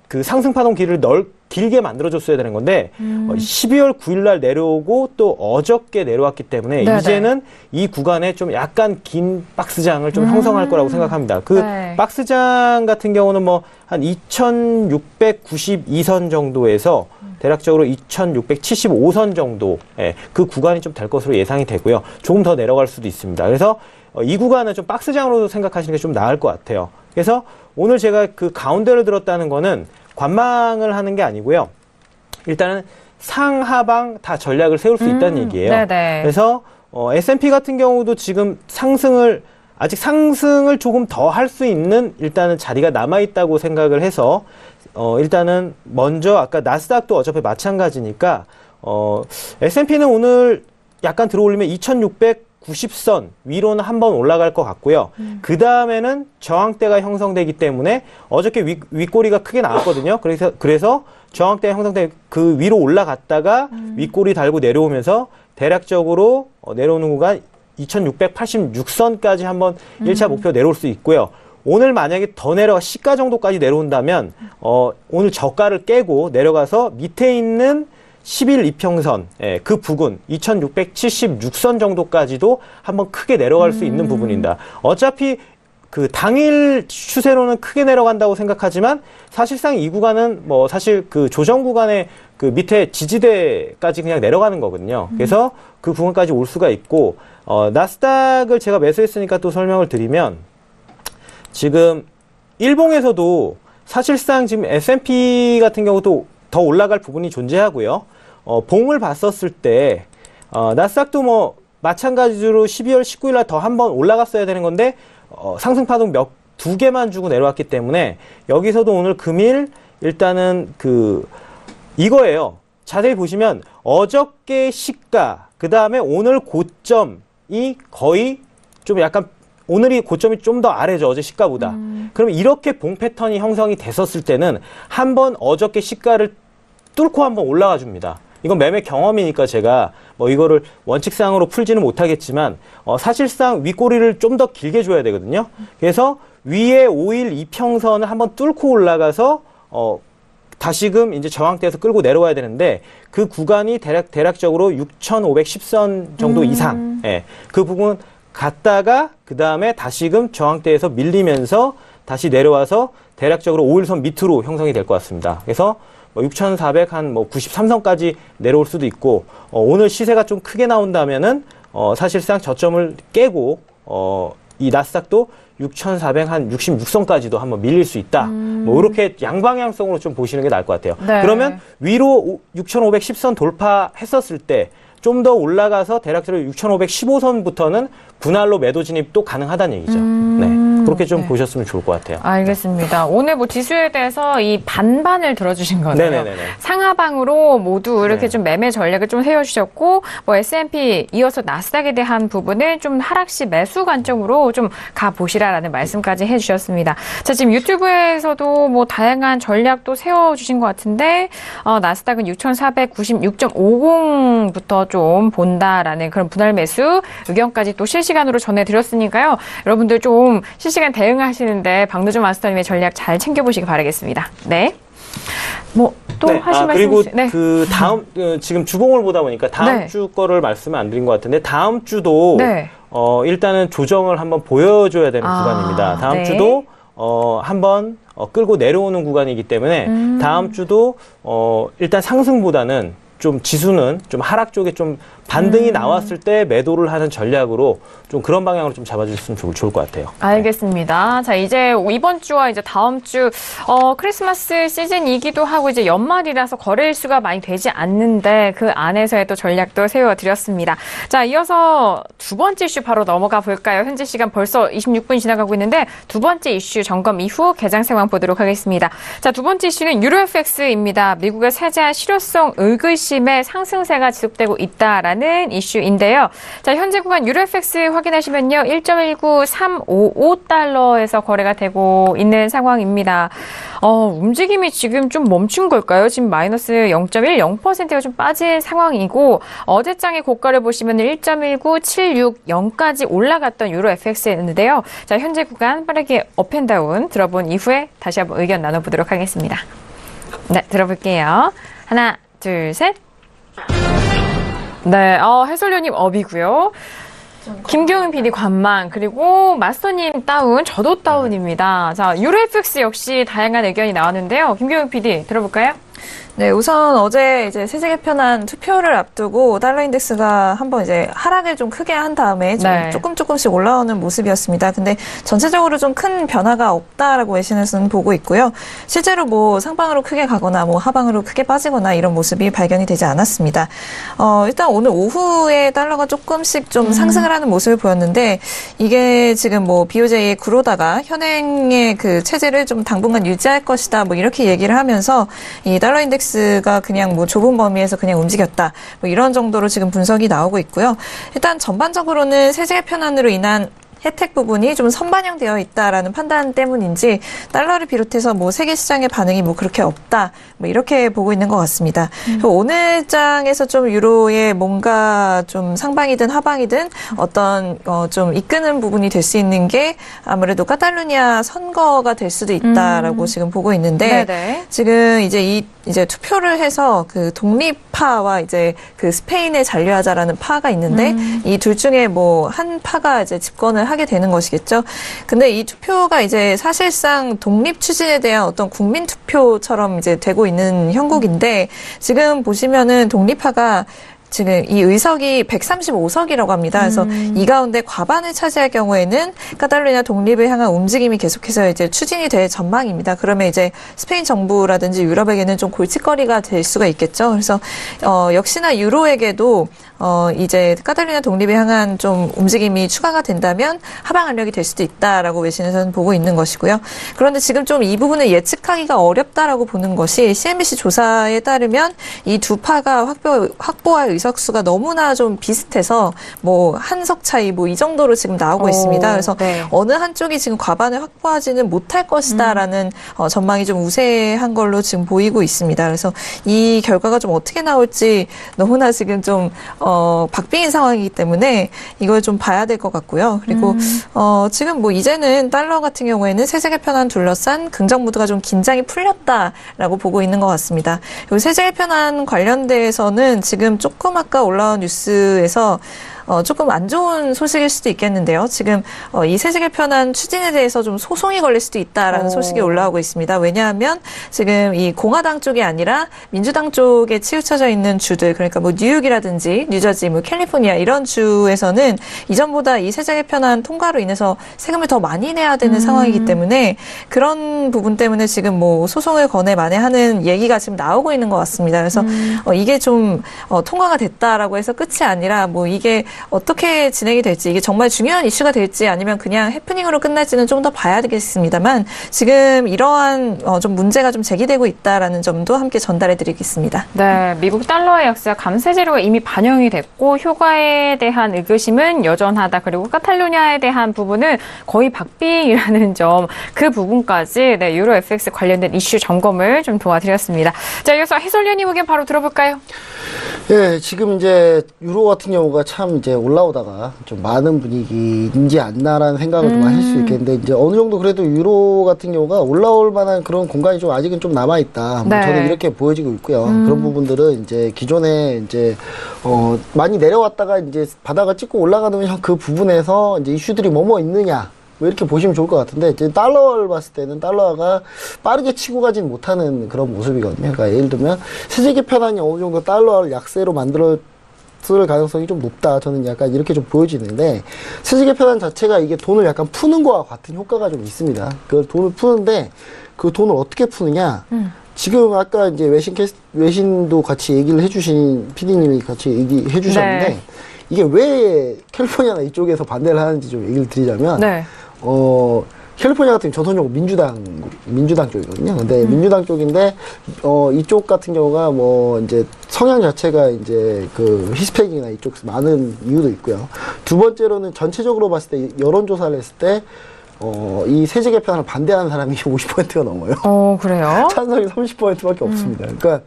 그 상승 파동 길이를 길게 만들어줬어야 되는 건데 12월 9일 날 내려오고 또 어저께 내려왔기 때문에
네네.
이제는 이 구간에 좀 약간 긴 박스장을 좀 형성할 거라고 생각합니다. 그
네.
박스장 같은 경우는 뭐 한 2692선 정도에서 대략적으로 2675선 정도 그 구간이 좀 될 것으로 예상이 되고요. 조금 더 내려갈 수도 있습니다. 그래서 이 구간은 좀 박스장으로 생각하시는 게 좀 나을 것 같아요. 그래서 오늘 제가 그 가운데를 들었다는 거는 관망을 하는 게 아니고요. 일단은 상하방 다 전략을 세울 수 있다는 얘기예요.
네네.
그래서 S&P 같은 경우도 지금 아직 상승을 조금 더 할 수 있는 일단은 자리가 남아있다고 생각을 해서 일단은 먼저 아까 나스닥도 어차피 마찬가지니까 S&P는 오늘 약간 들어올리면 2690선 위로는 한번 올라갈 것 같고요. 그 다음에는 저항대가 형성되기 때문에 어저께 윗꼬리가 크게 나왔거든요. 그래서 저항대가 형성된 그 위로 올라갔다가 윗꼬리 달고 내려오면서 대략적으로 내려오는 구간 2686선까지 한번 1차 목표 내려올 수 있고요. 오늘 만약에 더 시가 정도까지 내려온다면 오늘 저가를 깨고 내려가서 밑에 있는 10일 이평선 그 부근 2676선 정도까지도 한번 크게 내려갈 수 있는 부분입니다. 어차피 그 당일 추세로는 크게 내려간다고 생각하지만 사실상 이 구간은 뭐 사실 그 조정 구간의 그 밑에 지지대까지 그냥 내려가는 거거든요. 그래서 그 부분까지 올 수가 있고 나스닥을 제가 매수했으니까 또 설명을 드리면 지금 일봉에서도 사실상 지금 S&P 같은 경우도 더 올라갈 부분이 존재하고요. 봉을 봤었을 때 나스닥도 뭐 마찬가지로 12월 19일 날 더 한번 올라갔어야 되는 건데 상승 파동 두 개만 주고 내려왔기 때문에 여기서도 오늘 금일 일단은 이거예요. 자세히 보시면 어저께 시가 그 다음에 오늘 고점이 거의 좀 약간 오늘이 고점이 좀 더 아래죠. 어제 시가보다. 그러면 이렇게 봉 패턴이 형성이 됐었을 때는 한번 어저께 시가를 뚫고 한번 올라가 줍니다. 이건 매매 경험이니까 제가 뭐 이거를 원칙상으로 풀지는 못하겠지만 사실상 윗꼬리를 좀 더 길게 줘야 되거든요. 그래서 위에 5일 이평선을 한번 뚫고 올라가서 다시금 이제 저항대에서 끌고 내려와야 되는데 그 구간이 대략적으로 6,510선 정도 이상 그 부분 갔다가 그 다음에 다시금 저항대에서 밀리면서 다시 내려와서 대략적으로 5일선 밑으로 형성이 될 것 같습니다. 그래서 6,400 한 93선까지 내려올 수도 있고 오늘 시세가 좀 크게 나온다면은 사실상 저점을 깨고 이 나스닥도 6,400 한 66선까지도 한번 밀릴 수 있다. 뭐 이렇게 양방향성으로 좀 보시는 게 나을 것 같아요.
네.
그러면 위로 6,510선 돌파했었을 때 좀 더 올라가서 대략적으로 6,515선부터는 분할로 매도 진입도 가능하다는 얘기죠. 네. 그렇게 좀 보셨으면 좋을 것 같아요.
알겠습니다. 오늘 뭐 지수에 대해서 이 반반을 들어주신 거네요.
네네네네.
상하방으로 모두 이렇게
네.
좀 매매 전략을 좀 세워주셨고, 뭐 S&P 이어서 나스닥에 대한 부분을 좀 하락시 매수 관점으로 좀 가보시라라는 말씀까지 해주셨습니다. 자, 지금 유튜브에서도 뭐 다양한 전략도 세워주신 것 같은데, 나스닥은 6,496.50부터 좀 본다라는 그런 분할 매수 의견까지 또 실시간으로 전해드렸으니까요. 여러분들 좀 실시간 대응하시는데 박노준 마스터님의 전략 잘 챙겨보시기 바라겠습니다. 네. 뭐 또 하실 말씀
그리고
있으세요? 네.
그 다음 지금 주봉을 보다 보니까 다음
네.
주 거를 말씀을 안 드린 것 같은데 다음 주도
네.
일단은 조정을 한번 보여줘야 되는 구간입니다. 다음
네.
주도 한번 끌고 내려오는 구간이기 때문에 다음 주도 일단 상승보다는 좀 지수는 좀 하락 쪽에 좀 반등이 나왔을 때 매도를 하는 전략으로 좀 그런 방향으로 좀 잡아주셨으면 좋을 것 같아요.
알겠습니다. 자, 이제 이번 주와 이제 다음 주, 크리스마스 시즌이기도 하고 이제 연말이라서 거래일수가 많이 되지 않는데 그 안에서의 또 전략도 세워드렸습니다. 자, 이어서 두 번째 이슈 바로 넘어가 볼까요? 현재 시간 벌써 26분이 지나가고 있는데 두 번째 이슈 점검 이후 개장 상황 보도록 하겠습니다. 자, 두 번째 이슈는 유로 FX입니다. 미국의 세제 실효성 의글씨 중심의 상승세가 지속되고 있다라는 이슈인데요. 자, 현재 구간 유로 FX 확인하시면요. 1.19355달러에서 거래가 되고 있는 상황입니다. 움직임이 지금 좀 멈춘 걸까요? 지금 마이너스 0.10%가 좀 빠진 상황이고 어제장의 고가를 보시면 1.19760까지 올라갔던 유로 FX였는데요. 자, 현재 구간 빠르게 업앤다운 들어본 이후에 다시 한번 의견 나눠보도록 하겠습니다. 네, 들어볼게요. 하나, 둘, 셋. 네, 해설위원님 업이고요. 김경은 PD 관망, 그리고 마스터님 다운, 저도 다운입니다. 자, 유로 FX 역시 다양한 의견이 나왔는데요. 김경은 PD 들어볼까요?
네, 우선 어제 이제 세제 개편안 투표를 앞두고 달러 인덱스가 한번 이제 하락을 좀 크게 한 다음에 좀 조금씩 올라오는 모습이었습니다. 근데 전체적으로 좀 큰 변화가 없다라고 외신에서는 보고 있고요. 실제로 뭐 상방으로 크게 가거나 뭐 하방으로 크게 빠지거나 이런 모습이 발견이 되지 않았습니다. 일단 오늘 오후에 달러가 조금씩 좀 상승을 하는 모습을 보였는데 이게 지금 뭐 BOJ의 구로다가 현행의 그 체제를 좀 당분간 유지할 것이다 뭐 이렇게 얘기를 하면서 이 달러 인덱스가 그냥 뭐 좁은 범위에서 그냥 움직였다. 뭐 이런 정도로 지금 분석이 나오고 있고요. 일단 전반적으로는 세제 개편안으로 인한 혜택 부분이 좀 선반영되어 있다라는 판단 때문인지 달러를 비롯해서 뭐 세계 시장의 반응이 뭐 그렇게 없다. 뭐 이렇게 보고 있는 것 같습니다. 오늘 장에서 좀 유로의 뭔가 좀 상방이든 하방이든 어떤 좀 이끄는 부분이 될 수 있는 게 아무래도 카탈루니아 선거가 될 수도 있다라고 지금 보고 있는데 지금 이제 투표를 해서 그 독립파와 이제 그 스페인의 잔류하자라는 파가 있는데 이 둘 중에 뭐 한 파가 이제 집권을 하게 되는 것이겠죠. 근데 이 투표가 이제 사실상 독립 추진에 대한 어떤 국민 투표처럼 이제 되고 있는 형국인데 지금 보시면은 독립파가 지금 이 의석이 135석이라고 합니다. 그래서 이 가운데 과반을 차지할 경우에는 카탈루냐 독립을 향한 움직임이 계속해서 이제 추진이 될 전망입니다. 그러면 이제 스페인 정부라든지 유럽에게는 좀 골칫거리가 될 수가 있겠죠. 그래서 역시나 유로에게도 이제 카탈루냐 독립을 향한 좀 움직임이 추가가 된다면 하방 압력이 될 수도 있다라고 외신에서는 보고 있는 것이고요. 그런데 지금 좀 이 부분을 예측하기가 어렵다라고 보는 것이 CNBC 조사에 따르면 이 두 파가 확보할 의석수가 너무나 좀 비슷해서 뭐 한 석 차이 뭐 이 정도로 지금 나오고 있습니다. 그래서 어느 한쪽이 지금 과반을 확보하지는 못할 것이다라는 전망이 좀 우세한 걸로 지금 보이고 있습니다. 그래서 이 결과가 좀 어떻게 나올지 너무나 지금 좀 박빙인 상황이기 때문에 이걸 좀 봐야 될 것 같고요. 그리고 지금 뭐 이제는 달러 같은 경우에는 세제 개편안 둘러싼 긍정 무드가 좀 긴장이 풀렸다라고 보고 있는 것 같습니다. 그리고 세제 개편안 관련돼서는 지금 조금 아까 올라온 뉴스에서 조금 안 좋은 소식일 수도 있겠는데요. 지금 이 세제 개편안 추진에 대해서 좀 소송이 걸릴 수도 있다라는 소식이 올라오고 있습니다. 왜냐하면 지금 이 공화당 쪽이 아니라 민주당 쪽에 치우쳐져 있는 주들, 그러니까 뭐 뉴욕이라든지 뉴저지, 뭐 캘리포니아 이런 주에서는 이전보다 이 세제 개편안 통과로 인해서 세금을 더 많이 내야 되는 상황이기 때문에 그런 부분 때문에 지금 뭐 소송을 권해 만회하는 얘기가 지금 나오고 있는 것 같습니다. 그래서 이게 좀 통과가 됐다라고 해서 끝이 아니라 뭐 이게 어떻게 진행이 될지, 이게 정말 중요한 이슈가 될지 아니면 그냥 해프닝으로 끝날지는 좀 더 봐야 되겠습니다만 지금 이러한 좀 문제가 좀 제기되고 있다라는 점도 함께 전달해 드리겠습니다.
네, 미국 달러의 역사 감세제로가 이미 반영이 됐고 효과에 대한 의구심은 여전하다. 그리고 카탈루냐에 대한 부분은 거의 박빙이라는 점, 그 부분까지 유로 FX 관련된 이슈 점검을 좀 도와드렸습니다. 자, 이어서 해설위원님 의견 바로 들어볼까요?
예, 지금 이제 유로 같은 경우가 참 이제 올라오다가 좀 많은 분위기인지 않나라는 생각을 좀 하실 수 있겠는데 이제 어느 정도 그래도 유로 같은 경우가 올라올 만한 그런 공간이 좀 아직은 좀 남아 있다. 뭐 저는 이렇게 보여지고 있고요. 그런 부분들은 이제 기존에 이제 많이 내려왔다가 이제 바닥을 찍고 올라가는 그 부분에서 이제 이슈들이 뭐뭐 있느냐. 뭐 이렇게 보시면 좋을 것 같은데 이제 달러를 봤을 때는 달러가 빠르게 치고 가진 못하는 그런 모습이거든요. 그러니까 예를 들면 세제 개편안이 어느 정도 달러를 약세로 만들어 쓸 가능성이 좀 높다. 저는 약간 이렇게 좀 보여지는데 세제 개편안 자체가 이게 돈을 약간 푸는 거와 같은 효과가 좀 있습니다. 그 돈을 푸는데 그 돈을 어떻게 푸느냐? 지금 아까 이제 외신도 같이 얘기를 해주신 PD님이 같이 얘기해 주셨는데 이게 왜 캘리포니아나 이쪽에서 반대를 하는지 좀 얘기를 드리자면 캘리포니아 같은 경우 전통적으로 민주당 쪽이거든요. 근데 민주당 쪽인데, 이쪽 같은 경우가 뭐, 이제 성향 자체가 이제 그 히스패닉이나 이쪽 많은 이유도 있고요. 두 번째로는 전체적으로 봤을 때, 여론조사를 했을 때, 이 세제 개편을 반대하는 사람이 50%가 넘어요.
그래요?
찬성이 30%밖에 없습니다. 그러니까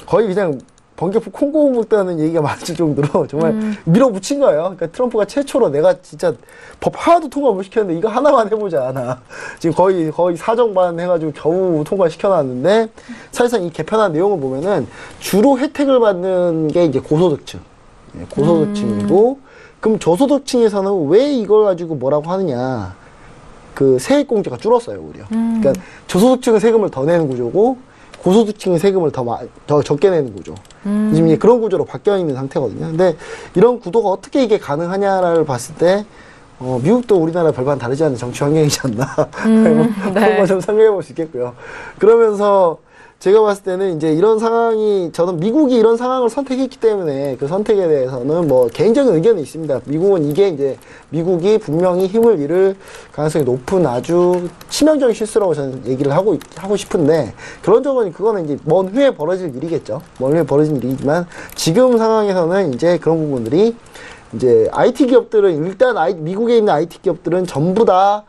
거의 그냥 번개포 콩고 먹다는 얘기가 많을 정도로 정말 밀어붙인 거예요. 그러니까 트럼프가 최초로 내가 진짜 법 하나도 통과 못 시켰는데 이거 하나만 해보자. 지금 거의 사정반 해가지고 겨우 통과시켜놨는데 사실상 이 개편한 내용을 보면은 주로 혜택을 받는 게 이제 고소득층. 고소득층이고 그럼 저소득층에서는 왜 이걸 가지고 뭐라고 하느냐. 그 세액공제가 줄었어요, 오히려. 그러니까 저소득층은 세금을 더 내는 구조고 고소득층은 세금을 더 적게 내는 구조. 지금 이제 그런 구조로 바뀌어 있는 상태거든요. 근데 이런 구도가 어떻게 이게 가능하냐를 봤을 때, 미국도 우리나라 별반 다르지 않은 정치 환경이지 않나. 그런 거 좀 설명해 볼 수 있겠고요. 그러면서 제가 봤을 때는 이제 이런 상황이, 저는 미국이 이런 상황을 선택했기 때문에 그 선택에 대해서는 뭐 개인적인 의견이 있습니다. 미국은 이게 이제 미국이 분명히 힘을 잃을 가능성이 높은 아주 치명적인 실수라고 저는 얘기를 하고 싶은데 그런 적은 그거는 이제 먼 후에 벌어질 일이겠죠. 먼 후에 벌어진 일이지만 지금 상황에서는 이제 그런 부분들이 이제 IT 기업들은 일단 미국에 있는 IT 기업들은 전부 다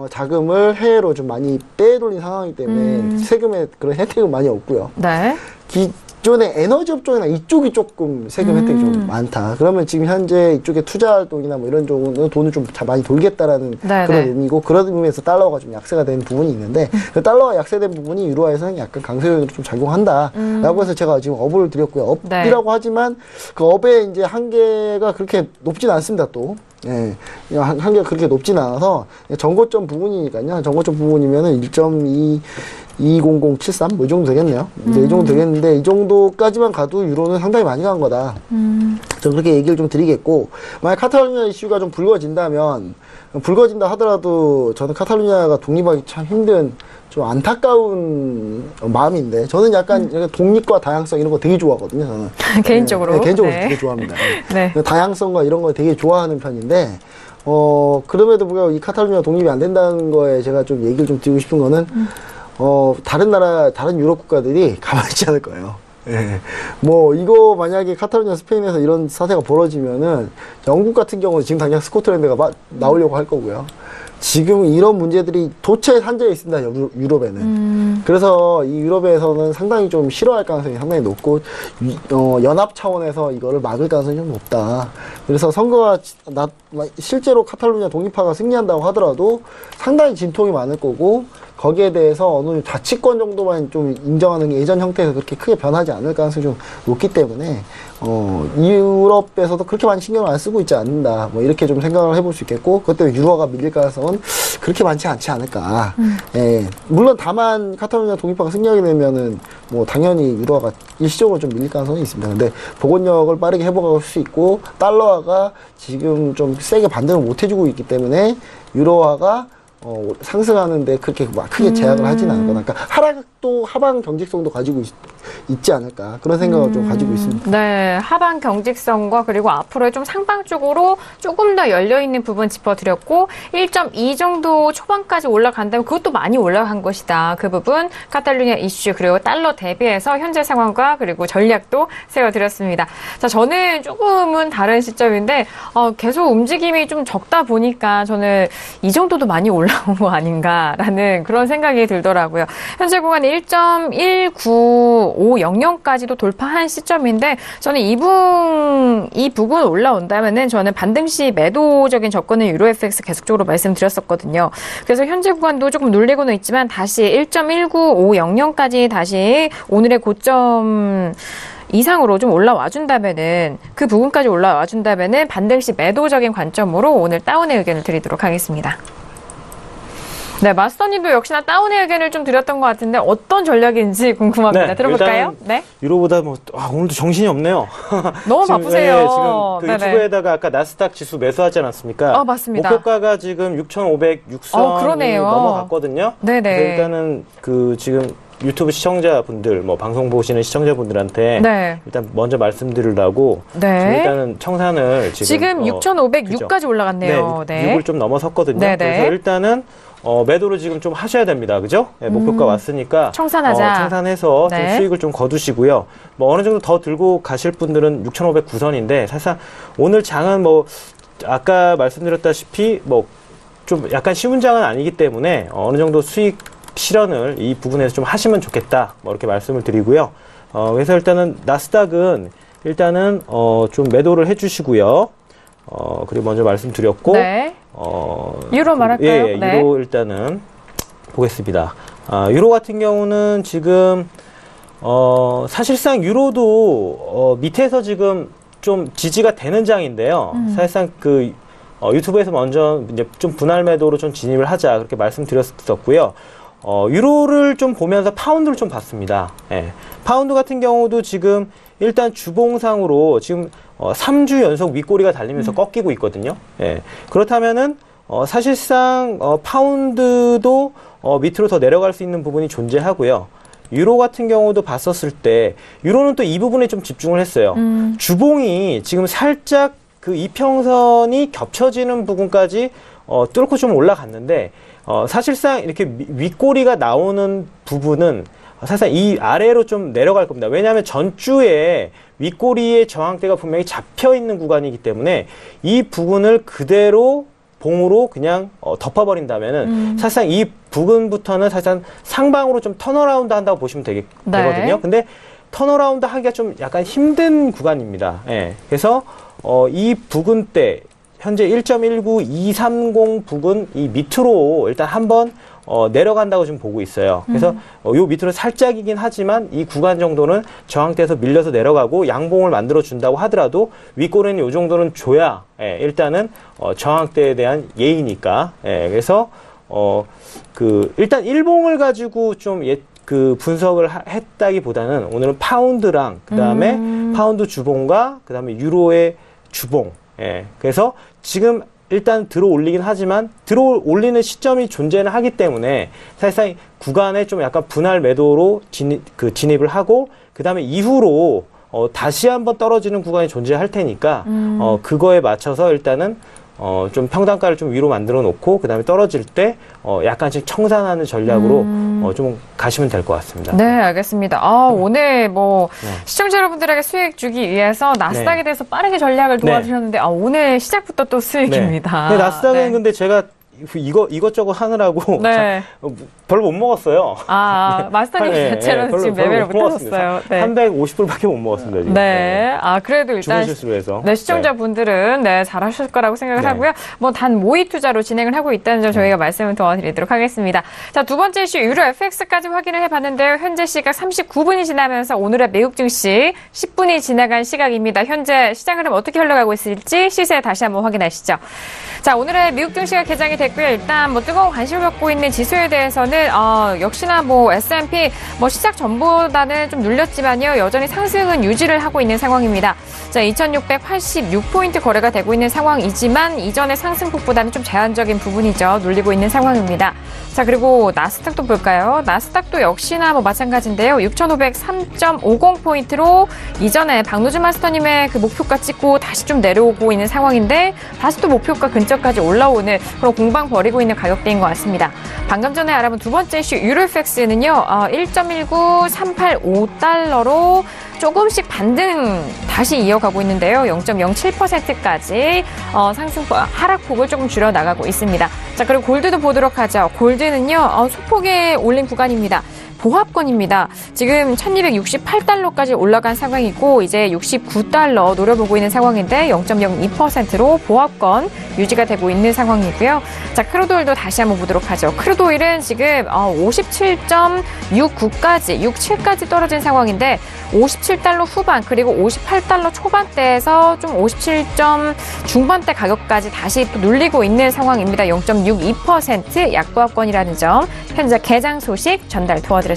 자금을 해외로 좀 많이 빼돌린 상황이기 때문에 세금에 그런 혜택은 많이 없고요.
네.
기존의 에너지 업종이나 이쪽이 조금 세금 혜택이 좀 많다. 그러면 지금 현재 이쪽에 투자 활동이나 뭐 이런 쪽은 돈을 좀 많이 돌겠다라는 그런 의미고 그런 의미에서 달러가 좀 약세가 된 부분이 있는데 그 달러가 약세된 부분이 유로화에서는 약간 강세 요인으로 좀 작용한다라고 해서 제가 지금 업을 드렸고요. 업이라고 하지만 그 업의 이제 한계가 그렇게 높진 않습니다. 또. 예, 한계가 그렇게 높진 않아서 정고점 부분이니까요. 정고점 부분이면은 1.20073 뭐 이 정도 되겠네요. 이제 이 정도 되겠는데 이 정도까지만 가도 유로는 상당히 많이 간 거다. 저는 그렇게 얘기를 좀 드리겠고 만약 카탈루냐 이슈가 좀 불거진다 하더라도 저는 카탈루냐가 독립하기 참 힘든 좀 안타까운 마음인데 저는 약간 독립과 다양성 이런 거 되게 좋아하거든요. 저는
개인적으로
네, 개인적으로 되게 좋아합니다.
네.
다양성과 이런 거 되게 좋아하는 편인데 그럼에도 불구하고 이 카탈루냐 독립이 안 된다는 거에 제가 좀 얘기를 좀 드리고 싶은 거는 다른 유럽 국가들이 가만히 있지 않을 거예요. 예. 뭐 이거 만약에 카탈루냐 스페인에서 이런 사태가 벌어지면은 영국 같은 경우는 지금 당장 스코틀랜드가 나오려고 할 거고요. 지금 이런 문제들이 도처에 한정해 있습니다. 유럽에는. 그래서 이 유럽에서는 상당히 좀 싫어할 가능성이 상당히 높고 연합 차원에서 이거를 막을 가능성이 좀 높다. 그래서 선거가 실제로 카탈루냐 독립파가 승리한다고 하더라도 상당히 진통이 많을 거고 거기에 대해서 어느 자치권 정도만 좀 인정하는 게 예전 형태에서 그렇게 크게 변하지 않을 가능성이 좀 높기 때문에 유럽에서도 그렇게 많이 신경을 안 쓰고 있지 않는다. 뭐 이렇게 좀 생각을 해볼 수 있겠고 그것 때문에 유로화가 밀릴 가능성은 그렇게 많지 않지 않을까. 예. 물론 다만 카탈루냐 독립파가 승리하게 되면은 뭐 당연히 유로화가 일시적으로 좀 밀릴 가능성이 있습니다. 근데 복원력을 빠르게 회복할 수 있고 달러화가 지금 좀 세게 반등을 못 해주고 있기 때문에 유로화가 상승하는데 그렇게 막 크게 제약을 하지는 않을 거다. 그러니까 하락도 하방 경직성도 가지고 있지 않을까 그런 생각을 좀 가지고 있습니다.
네, 하방 경직성과 그리고 앞으로의 좀 상방 쪽으로 조금 더 열려 있는 부분 짚어드렸고 1.2 정도 초반까지 올라간다면 그것도 많이 올라간 것이다. 그 부분 카탈루냐 이슈 그리고 달러 대비해서 현재 상황과 그리고 전략도 세워드렸습니다. 자, 저는 조금은 다른 시점인데 계속 움직임이 좀 적다 보니까 저는 이 정도도 많이 올라온 거 아닌가라는 그런 생각이 들더라고요. 현재 구간이 1.19500까지도 돌파한 시점인데 저는 이 부분 올라온다면은 저는 반등시 매도적인 접근은 유로FX 계속적으로 말씀드렸었거든요. 그래서 현재 구간도 조금 눌리고는 있지만 다시 1.19500까지 다시 오늘의 고점 이상으로 좀 올라와 준다면은 그 부분까지 올라와 준다면은 반등시 매도적인 관점으로 오늘 다운의 의견을 드리도록 하겠습니다. 네, 마스터님도 역시나 다운의 의견을 좀 드렸던 것 같은데 어떤 전략인지 궁금합니다.
네,
들어볼까요? 네.
유로보다 오늘도 정신이 없네요.
너무
지금,
바쁘세요.
네, 지금 그 유튜브에다가 아까 나스닥 지수 매수하지 않았습니까?
맞습니다.
목표가가 지금 6,506선이
그러네요.
넘어갔거든요.
네네.
그래서 일단은 지금 유튜브 시청자분들, 뭐 방송 보시는 시청자분들한테
네.
일단 먼저 말씀드리려고
네.
일단은 청산을 지금
6,506까지 올라갔네요.
네, 6을 좀 넘어섰거든요.
네, 네.
그래서 일단은 매도를 지금 좀 하셔야 됩니다. 그죠? 네, 목표가 왔으니까
청산하자.
청산해서
네.
좀 수익을 좀 거두시고요. 뭐 어느 정도 더 들고 가실 분들은 6,509선인데 사실상 오늘 장은 뭐 아까 말씀드렸다시피 뭐 좀 약간 쉬운 장은 아니기 때문에 어느 정도 수익 실현을 이 부분에서 좀 하시면 좋겠다. 뭐 이렇게 말씀을 드리고요. 그래서 일단은 나스닥은 일단은 좀 매도를 해주시고요. 그리고 먼저 말씀드렸고,
네. 유로 말할까요?
예,
네.
유로 일단은 보겠습니다. 유로 같은 경우는 지금 사실상 유로도 밑에서 지금 좀 지지가 되는 장인데요. 사실상 그 유튜브에서 먼저 이제 좀 분할 매도로 좀 진입을 하자 그렇게 말씀드렸었고요. 유로를 좀 보면서 파운드를 좀 봤습니다. 예. 파운드 같은 경우도 지금 일단 주봉상으로 지금 3주 연속 윗꼬리가 달리면서 꺾이고 있거든요. 예. 그렇다면은 사실상 파운드도 밑으로 더 내려갈 수 있는 부분이 존재하고요. 유로 같은 경우도 봤었을 때 유로는 또 이 부분에 좀 집중을 했어요. 주봉이 지금 살짝 그 이평선이 겹쳐지는 부분까지 뚫고 좀 올라갔는데 사실상 이렇게 윗꼬리가 나오는 부분은 사실상 이 아래로 좀 내려갈 겁니다. 왜냐하면 전주에 윗꼬리의 저항대가 분명히 잡혀 있는 구간이기 때문에 이 부분을 그대로 봉으로 그냥 덮어버린다면은 사실상 이 부분부터는 사실상 상방으로 좀 턴어라운드 한다고 보시면 되거든요. 근데 턴어라운드 하기가 좀 약간 힘든 구간입니다. 예. 그래서 이 부근대 현재 1.19230 부근 이 밑으로 일단 한번 내려간다고 지금 보고 있어요. 그래서 요 밑으로 살짝이긴 하지만 이 구간 정도는 저항대에서 밀려서 내려가고 양봉을 만들어 준다고 하더라도 윗꼬리는 요 정도는 줘야 일단은 저항대에 대한 예의니까. 그래서 일단 일봉을 가지고 좀 그 분석을 했다기보다는 오늘은 파운드랑 그 다음에 파운드 주봉과 그 다음에 유로의 주봉. 그래서 지금 일단 들어 올리긴 하지만 들어 올리는 시점이 존재는 하기 때문에 사실상 구간에 좀 약간 분할 매도로 진입을 하고 그 다음에 이후로 다시 한번 떨어지는 구간이 존재할 테니까 그거에 맞춰서 일단은 좀 평단가를 좀 위로 만들어 놓고 그 다음에 떨어질 때 약간씩 청산하는 전략으로 좀 가시면 될 것 같습니다.
네, 알겠습니다. 오늘 뭐 시청자 여러분들에게 수익 주기 위해서 나스닥에 대해서 빠르게 전략을 도와주셨는데 오늘 시작부터 또 수익입니다.
네, 나스닥은 근데 제가 이것저것 하느라고 별로 못 먹었어요.
마스터님 자체로 지금 매매를 못하셨어요.
350불밖에 못 먹었습니다. 지금.
그래도 일단
해서.
시청자분들은 잘하실 거라고 생각을 하고요. 뭐 단 모의 투자로 진행을 하고 있다는 점 저희가 말씀을 도와드리도록 하겠습니다. 자, 두 번째 이슈 유로 FX까지 확인을 해봤는데요. 현재 시각 39분이 지나면서 오늘의 미국 증시 10분이 지나간 시각입니다. 현재 시장 흐름 어떻게 흘러가고 있을지 시세 다시 한번 확인하시죠. 자, 오늘의 미국 증시가 개장이 됐고요. 일단 뭐 뜨거운 관심을 받고 있는 지수에 대해서는 역시나 뭐 S&P 뭐 시작 전보다는 좀 눌렸지만요. 여전히 상승은 유지를 하고 있는 상황입니다. 자, 2,686포인트 거래가 되고 있는 상황이지만 이전의 상승폭보다는 좀 제한적인 부분이죠. 눌리고 있는 상황입니다. 자, 그리고 나스닥도 볼까요? 나스닥도 역시나 뭐 마찬가지인데요. 6,503.50포인트로 이전에 박노준 마스터님의 그 목표가 찍고 다시 좀 내려오고 있는 상황인데 다시 또 목표가 근처까지 올라오는 그런 공방 벌이고 있는 가격대인 것 같습니다. 방금 전에 알아본 두 번째 이슈 유로FX는요. 1.19385달러로 조금씩 반등 다시 이어가고 있는데요. 0.07%까지 하락폭을 조금 줄여 나가고 있습니다. 자, 그리고 골드도 보도록 하죠. 골드는요. 소폭의 올린 구간입니다. 보합권입니다. 지금 1268달러까지 올라간 상황이고 이제 69달러 노려보고 있는 상황인데 0.02%로 보합권 유지가 되고 있는 상황이고요. 자, 크루드오일도 다시 한번 보도록 하죠. 크루드오일은 지금 67.67까지 떨어진 상황인데 57달러 후반 그리고 58달러 초반대에서 좀 57점 중반대 가격까지 다시 또 눌리고 있는 상황입니다. 0.62% 약보합권이라는 점 현재 개장 소식 전달 도와드렸습니다.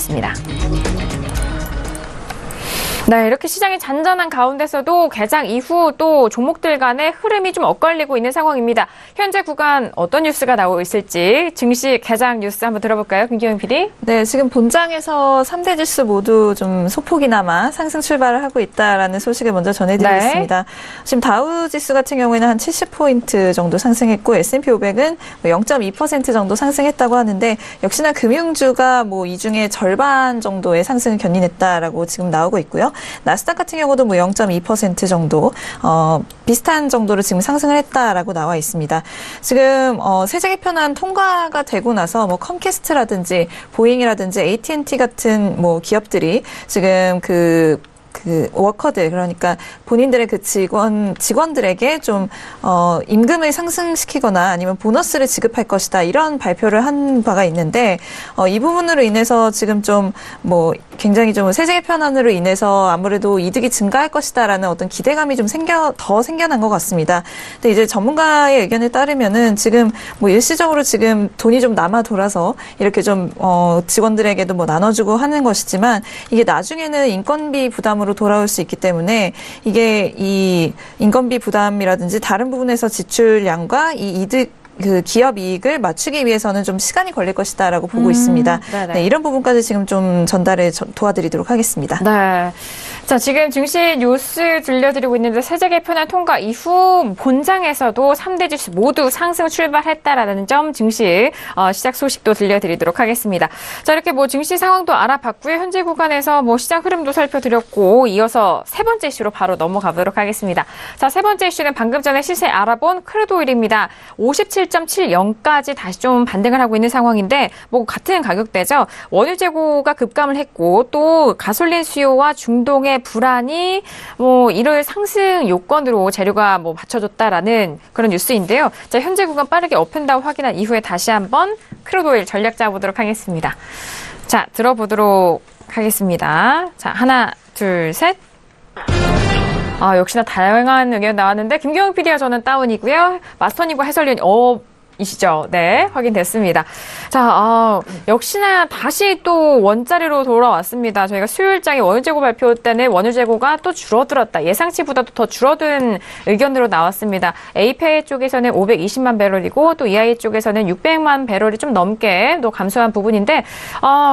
네, 이렇게 시장이 잔잔한 가운데서도 개장 이후 또 종목들 간의 흐름이 좀 엇갈리고 있는 상황입니다. 현재 구간 어떤 뉴스가 나오고 있을지 증시 개장 뉴스 한번 들어볼까요? 김기영 PD?
네, 지금 본장에서 3대 지수 모두 좀 소폭이나마 상승 출발을 하고 있다라는 소식을 먼저 전해드리겠습니다. 지금 다우 지수 같은 경우에는 한 70포인트 정도 상승했고 S&P 500은 0.2% 정도 상승했다고 하는데 역시나 금융주가 뭐 이 중에 절반 정도의 상승을 견인했다라고 지금 나오고 있고요. 나스닥 같은 경우도 뭐 0.2% 정도 비슷한 정도로 지금 상승을 했다라고 나와 있습니다. 지금 세제 개편안 통과가 되고 나서 뭐 컴캐스트라든지 보잉이라든지 AT&T 같은 뭐 기업들이 지금 그 워커들, 그러니까 본인들의 그 직원들에게 좀, 임금을 상승시키거나 아니면 보너스를 지급할 것이다. 이런 발표를 한 바가 있는데, 이 부분으로 인해서 지금 좀, 뭐, 굉장히 좀 세제 개편안으로 인해서 아무래도 이득이 증가할 것이다라는 어떤 기대감이 좀 더 생겨난 것 같습니다. 근데 이제 전문가의 의견에 따르면은 지금 뭐 일시적으로 지금 돈이 좀 남아 돌아서 이렇게 좀, 직원들에게도 뭐 나눠주고 하는 것이지만 이게 나중에는 인건비 부담으로 돌아올 수 있기 때문에 이게 이 인건비 부담이라든지 다른 부분에서 지출량과 이 이득 그 기업 이익을 맞추기 위해서는 좀 시간이 걸릴 것이다라고 보고 있습니다. 네, 이런 부분까지 지금 좀 전달을 도와드리도록 하겠습니다.
네. 자, 지금 증시 뉴스 들려드리고 있는데 세제 개편안 통과 이후 본장에서도 3대 지수 모두 상승 출발했다라는 점 증시 시작 소식도 들려드리도록 하겠습니다. 자, 이렇게 뭐 증시 상황도 알아봤고요. 현재 구간에서 뭐 시장 흐름도 살펴드렸고 이어서 세 번째 이슈로 바로 넘어가 보도록 하겠습니다. 자, 세 번째 이슈는 방금 전에 시세 알아본 크루드 오일입니다. 57.70까지 다시 좀 반등을 하고 있는 상황인데 뭐 같은 가격대죠. 원유 재고가 급감을 했고 또 가솔린 수요와 중동의 불안이 뭐 이를 상승 요건으로 재료가 뭐 받쳐줬다라는 그런 뉴스인데요. 자, 현재 구간 빠르게 업앤다운 확인한 이후에 다시 한번 크루드 오일 전략 짜보도록 하겠습니다. 자, 들어보도록 하겠습니다. 자, 하나, 둘, 셋. 역시나 다양한 의견 나왔는데 김경영 PD와 저는 다운이고요. 마스터님과 해설위원이 이시죠? 네, 확인됐습니다. 자, 역시나 다시 또 원자리로 돌아왔습니다. 저희가 수요일장에 원유 재고 발표 때는 원유 재고가 또 줄어들었다. 예상치보다도 더 줄어든 의견으로 나왔습니다. API 쪽에서는 520만 배럴이고 또 EIA 쪽에서는 600만 배럴이 좀 넘게 또 감소한 부분인데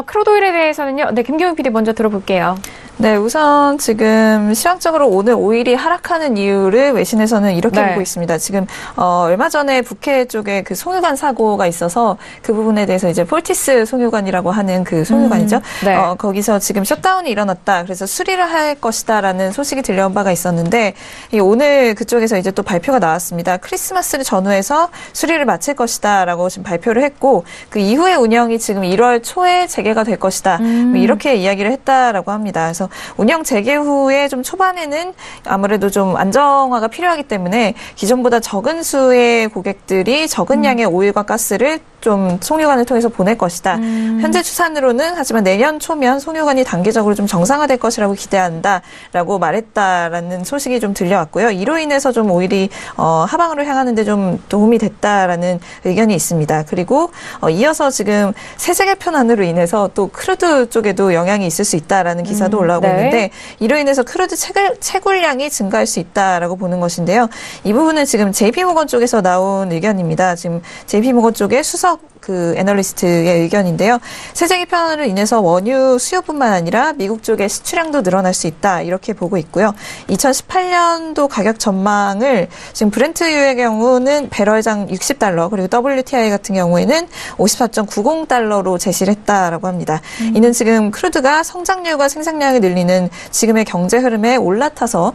크루드 오일에 대해서는요. 네, 김경영 PD 먼저 들어볼게요.
네, 우선 지금 시황적으로 오늘 오일이 하락하는 이유를 외신에서는 이렇게 보고 있습니다. 지금 얼마 전에 북해 쪽에 그 송유관 사고가 있어서 그 부분에 대해서 이제 폴티스 송유관이라고 하는 그 송유관이죠.
네.
거기서 지금 셧다운이 일어났다. 그래서 수리를 할 것이다라는 소식이 들려온 바가 있었는데 오늘 그쪽에서 이제 또 발표가 나왔습니다. 크리스마스를 전후해서 수리를 마칠 것이다라고 지금 발표를 했고 그 이후의 운영이 지금 1월 초에 재개가 될 것이다. 이렇게 이야기를 했다라고 합니다. 그래서 운영 재개 후에 좀 초반에는 아무래도 좀 안정화가 필요하기 때문에 기존보다 적은 수의 고객들이 적은 양의 오일과 가스를 좀 송유관을 통해서 보낼 것이다. 현재 추산으로는 하지만 내년 초면 송유관이 단계적으로 좀 정상화될 것이라고 기대한다라고 말했다라는 소식이 좀 들려왔고요. 이로 인해서 좀 오일이 하방으로 향하는데 좀 도움이 됐다라는 의견이 있습니다. 그리고 이어서 지금 세제 개편안으로 인해서 또 크루드 쪽에도 영향이 있을 수 있다라는 기사도 올라오고 있는데 이로 인해서 크루드 채굴량이 증가할 수 있다라고 보는 것인데요. 이 부분은 지금 JP모건 쪽에서 나온 의견입니다. 지금 JP모건 쪽에 수석 그 애널리스트의 의견인데요. 세제 개편으로 인해서 원유 수요뿐만 아니라 미국 쪽의 수출량도 늘어날 수 있다. 이렇게 보고 있고요. 2018년도 가격 전망을 지금 브렌트유의 경우는 배럴당 $60 그리고 WTI 같은 경우에는 54.90달러로 제시를 했다라고 합니다. 이는 지금 크루드가 성장률과 생산량을 늘리는 지금의 경제 흐름에 올라타서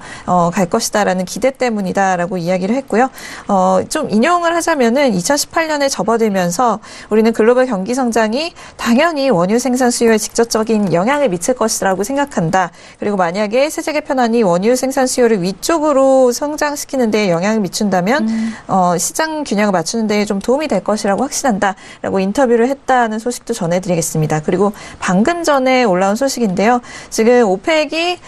갈 것이다라는 기대 때문이다라고 이야기를 했고요. 좀 인용을 하자면은 2018년에 접어들면서 우리는 글로벌 경기 성장이 당연히 원유 생산 수요에 직접적인 영향을 미칠 것이라고 생각한다. 그리고 만약에 세제 개편안이 원유 생산 수요를 위쪽으로 성장시키는 데 영향을 미친다면 시장 균형을 맞추는 데 좀 도움이 될 것이라고 확신한다. 라고 인터뷰를 했다는 소식도 전해드리겠습니다. 그리고 방금 전에 올라온 소식인데요. 지금 오펙이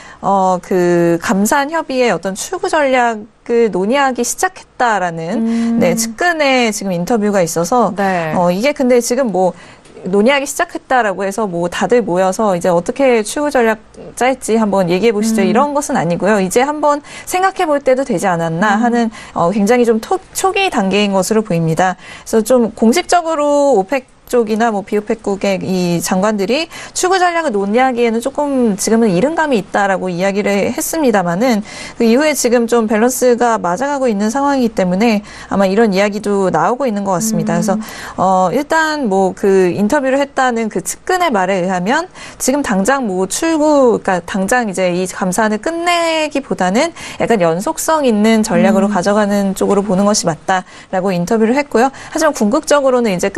그 감산 협의의 어떤 출구 전략을 논의하기 시작했다라는 측근의 지금 인터뷰가 있어서 이게 근데 지금 뭐 논의하기 시작했다라고 해서 뭐 다들 모여서 이제 어떻게 추후 전략 짤지 한번 얘기해 보시죠. 이런 것은 아니고요. 이제 한번 생각해 볼 때도 되지 않았나 하는 굉장히 좀 초기 단계인 것으로 보입니다. 그래서 좀 공식적으로 오펙 쪽이나 뭐 비오펙국의 이 장관들이 추구 전략을 논의하기에는 조금 지금은 이른감이 있다라고 이야기를 했습니다만은 그 이후에 지금 좀 밸런스가 맞아가고 있는 상황이기 때문에 아마 이런 이야기도 나오고 있는 것 같습니다. 그래서 일단 뭐 그 인터뷰를 했다는 그 측근의 말에 의하면 지금 당장 뭐 그러니까 당장 이제 이 감사안을 끝내기보다는 약간 연속성 있는 전략으로 가져가는 쪽으로 보는 것이 맞다라고 인터뷰를 했고요. 하지만 궁극적으로는 이제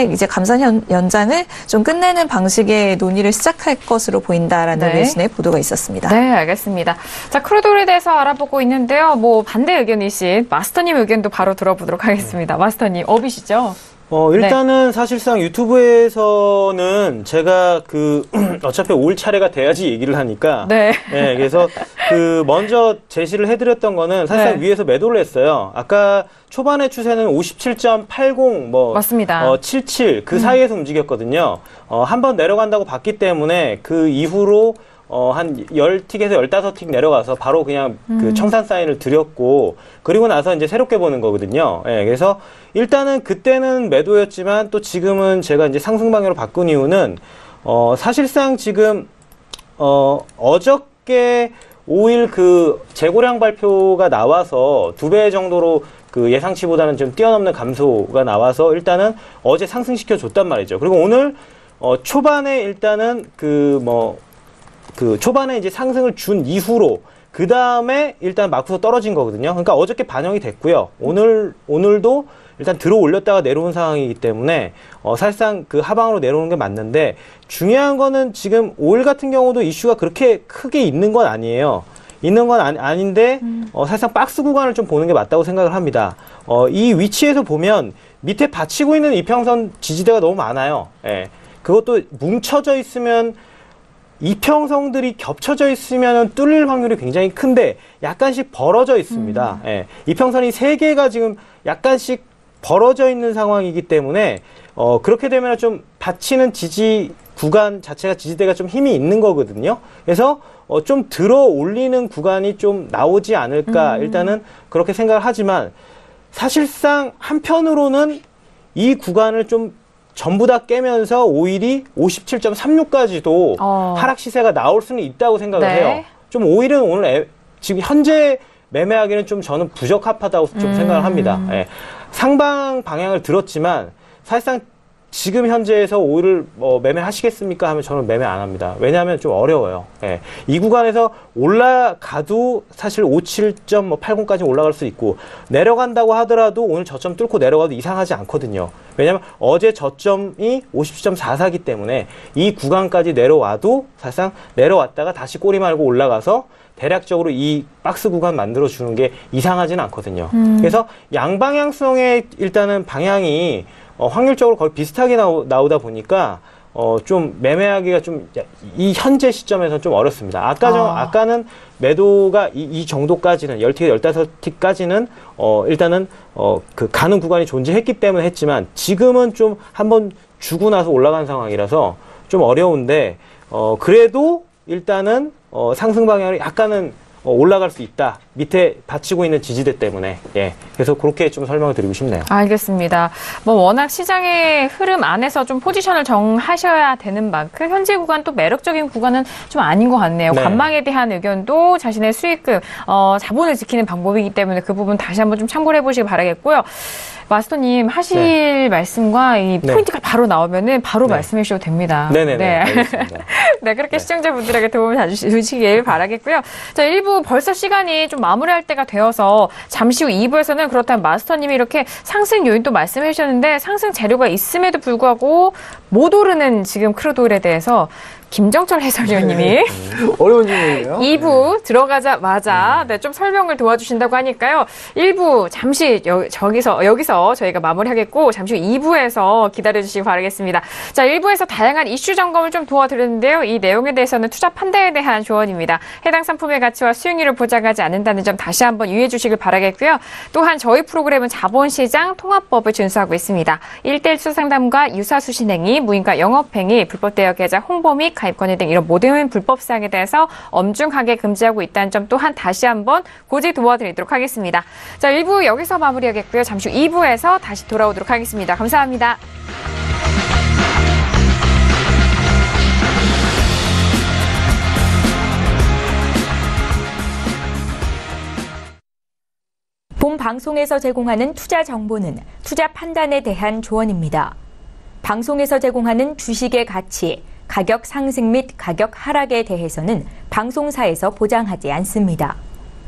이제 감사안 연장을 좀 끝내는 방식의 논의를 시작할 것으로 보인다라는 외신의 보도가 있었습니다.
네, 알겠습니다. 자, 크루드오일에 대해서 알아보고 있는데요. 뭐 반대 의견이신 마스터님 의견도 바로 들어보도록 하겠습니다. 마스터님, 업이시죠?
일단은 사실상 유튜브에서는 제가 어차피 올 차례가 돼야지 얘기를 하니까.
네.
네, 그래서 먼저 제시를 해드렸던 거는 사실상 위에서 매도를 했어요. 아까 초반의 추세는 57.80,
맞습니다.
77, 그 사이에서 움직였거든요. 한번 내려간다고 봤기 때문에 그 이후로 한 10틱에서 15틱 내려가서 바로 그냥 그 청산 사인을 드렸고, 그리고 나서 이제 새롭게 보는 거거든요. 예, 그래서 일단은 그때는 매도였지만 또 지금은 제가 이제 상승 방향으로 바꾼 이유는, 사실상 지금, 어저께 5일 그 재고량 발표가 나와서 2배 정도로 그 예상치보다는 좀 뛰어넘는 감소가 나와서 일단은 어제 상승시켜 줬단 말이죠. 그리고 오늘, 초반에 일단은 초반에 이제 상승을 준 이후로 그 다음에 일단 막고서 떨어진 거거든요. 그러니까 어저께 반영이 됐고요. 오늘도 일단 들어 올렸다가 내려온 상황이기 때문에 사실상 그 하방으로 내려오는 게 맞는데, 중요한 거는 지금 5일 같은 경우도 이슈가 그렇게 크게 있는 건 아니에요. 있는 건 아닌데 사실상 박스 구간을 좀 보는 게 맞다고 생각을 합니다. 이 위치에서 보면 밑에 받치고 있는 이평선 지지대가 너무 많아요. 예. 그것도 뭉쳐져 있으면, 이평선들이 겹쳐져 있으면 뚫릴 확률이 굉장히 큰데 약간씩 벌어져 있습니다. 예. 이평선이 3개가 지금 약간씩 벌어져 있는 상황이기 때문에 그렇게 되면 좀 받치는 지지 구간 자체가 지지대가 좀 힘이 있는 거거든요. 그래서 좀 들어 올리는 구간이 좀 나오지 않을까 일단은 그렇게 생각을 하지만, 사실상 한편으로는 이 구간을 좀 전부 다 깨면서 오일이 57.36까지도 하락 시세가 나올 수는 있다고 생각을 해요. 좀 오일은 오늘 지금 현재 매매하기는 좀 저는 부적합하다고 좀 생각을 합니다. 예. 상방 방향을 들었지만 사실상 지금 현재에서 오일을 매매하시겠습니까 하면 저는 매매 안 합니다. 왜냐하면 좀 어려워요. 예. 이 구간에서 올라가도 사실 57.80까지 올라갈 수 있고, 내려간다고 하더라도 오늘 저점 뚫고 내려가도 이상하지 않거든요. 왜냐하면 어제 저점이 50.44이기 때문에 이 구간까지 내려와도 사실상 내려왔다가 다시 꼬리 말고 올라가서 대략적으로 이 박스 구간 만들어주는 게 이상하지는 않거든요. 그래서 양방향성의 일단은 방향이 확률적으로 거의 비슷하게 나오다 보니까 좀 매매하기가 좀 이 현재 시점에서 좀 어렵습니다. 아까는 매도가 이 정도까지는 10틱, 15틱까지는 일단은 그 가는 구간이 존재했기 때문에 했지만, 지금은 좀 한번 주고 나서 올라간 상황이라서 좀 어려운데, 그래도 일단은 상승 방향으로 약간은 올라갈 수 있다. 밑에 받치고 있는 지지대 때문에. 예. 그래서 그렇게 좀 설명을 드리고 싶네요.
알겠습니다. 워낙 시장의 흐름 안에서 좀 포지션을 정하셔야 되는 만큼 현재 구간 또 매력적인 구간은 좀 아닌 것 같네요.
네.
관망에 대한 의견도 자신의 수익금, 자본을 지키는 방법이기 때문에 그 부분 다시 한번 좀 참고를 해보시기 바라겠고요. 마스터님 하실 말씀과 이 포인트가 바로 나오면은 바로 말씀해 주셔도 됩니다.
네네네. 알겠습니다.
네, 그렇게 시청자분들에게 도움을 주시길 바라겠고요. 자, 1부 벌써 시간이 좀 마무리할 때가 되어서 잠시 후 2부에서는 그렇다면 마스터님이 이렇게 상승 요인도 말씀해 주셨는데, 상승 재료가 있음에도 불구하고 못 오르는 지금 크루드 오일에 대해서 김정철 해설위원님이
어려운 질문이에요.
2부 들어가자마자 좀 설명을 도와주신다고 하니까요. 1부 잠시 여기서 저희가 마무리하겠고 잠시 후 2부에서 기다려주시기 바라겠습니다. 자, 1부에서 다양한 이슈 점검을 좀 도와드렸는데요. 이 내용에 대해서는 투자 판단에 대한 조언입니다. 해당 상품의 가치와 수익률을 보장하지 않는다는 점 다시 한번 유의해 주시길 바라겠고요. 또한 저희 프로그램은 자본시장 통합법을 준수하고 있습니다. 1대1 수상담과 유사수신행위, 무인가 영업행위, 불법 대여 계좌 홍보 및 가입권유 등 이런 모든 불법사항에 대해서 엄중하게 금지하고 있다는 점 또한 다시 한번 고지 도와드리도록 하겠습니다. 자, 1부 여기서 마무리하겠고요. 잠시 후 2부에서 다시 돌아오도록 하겠습니다. 감사합니다.
본 방송에서 제공하는 투자 정보는 투자 판단에 대한 조언입니다. 방송에서 제공하는 주식의 가치, 가격 상승 및 가격 하락에 대해서는 방송사에서 보장하지 않습니다.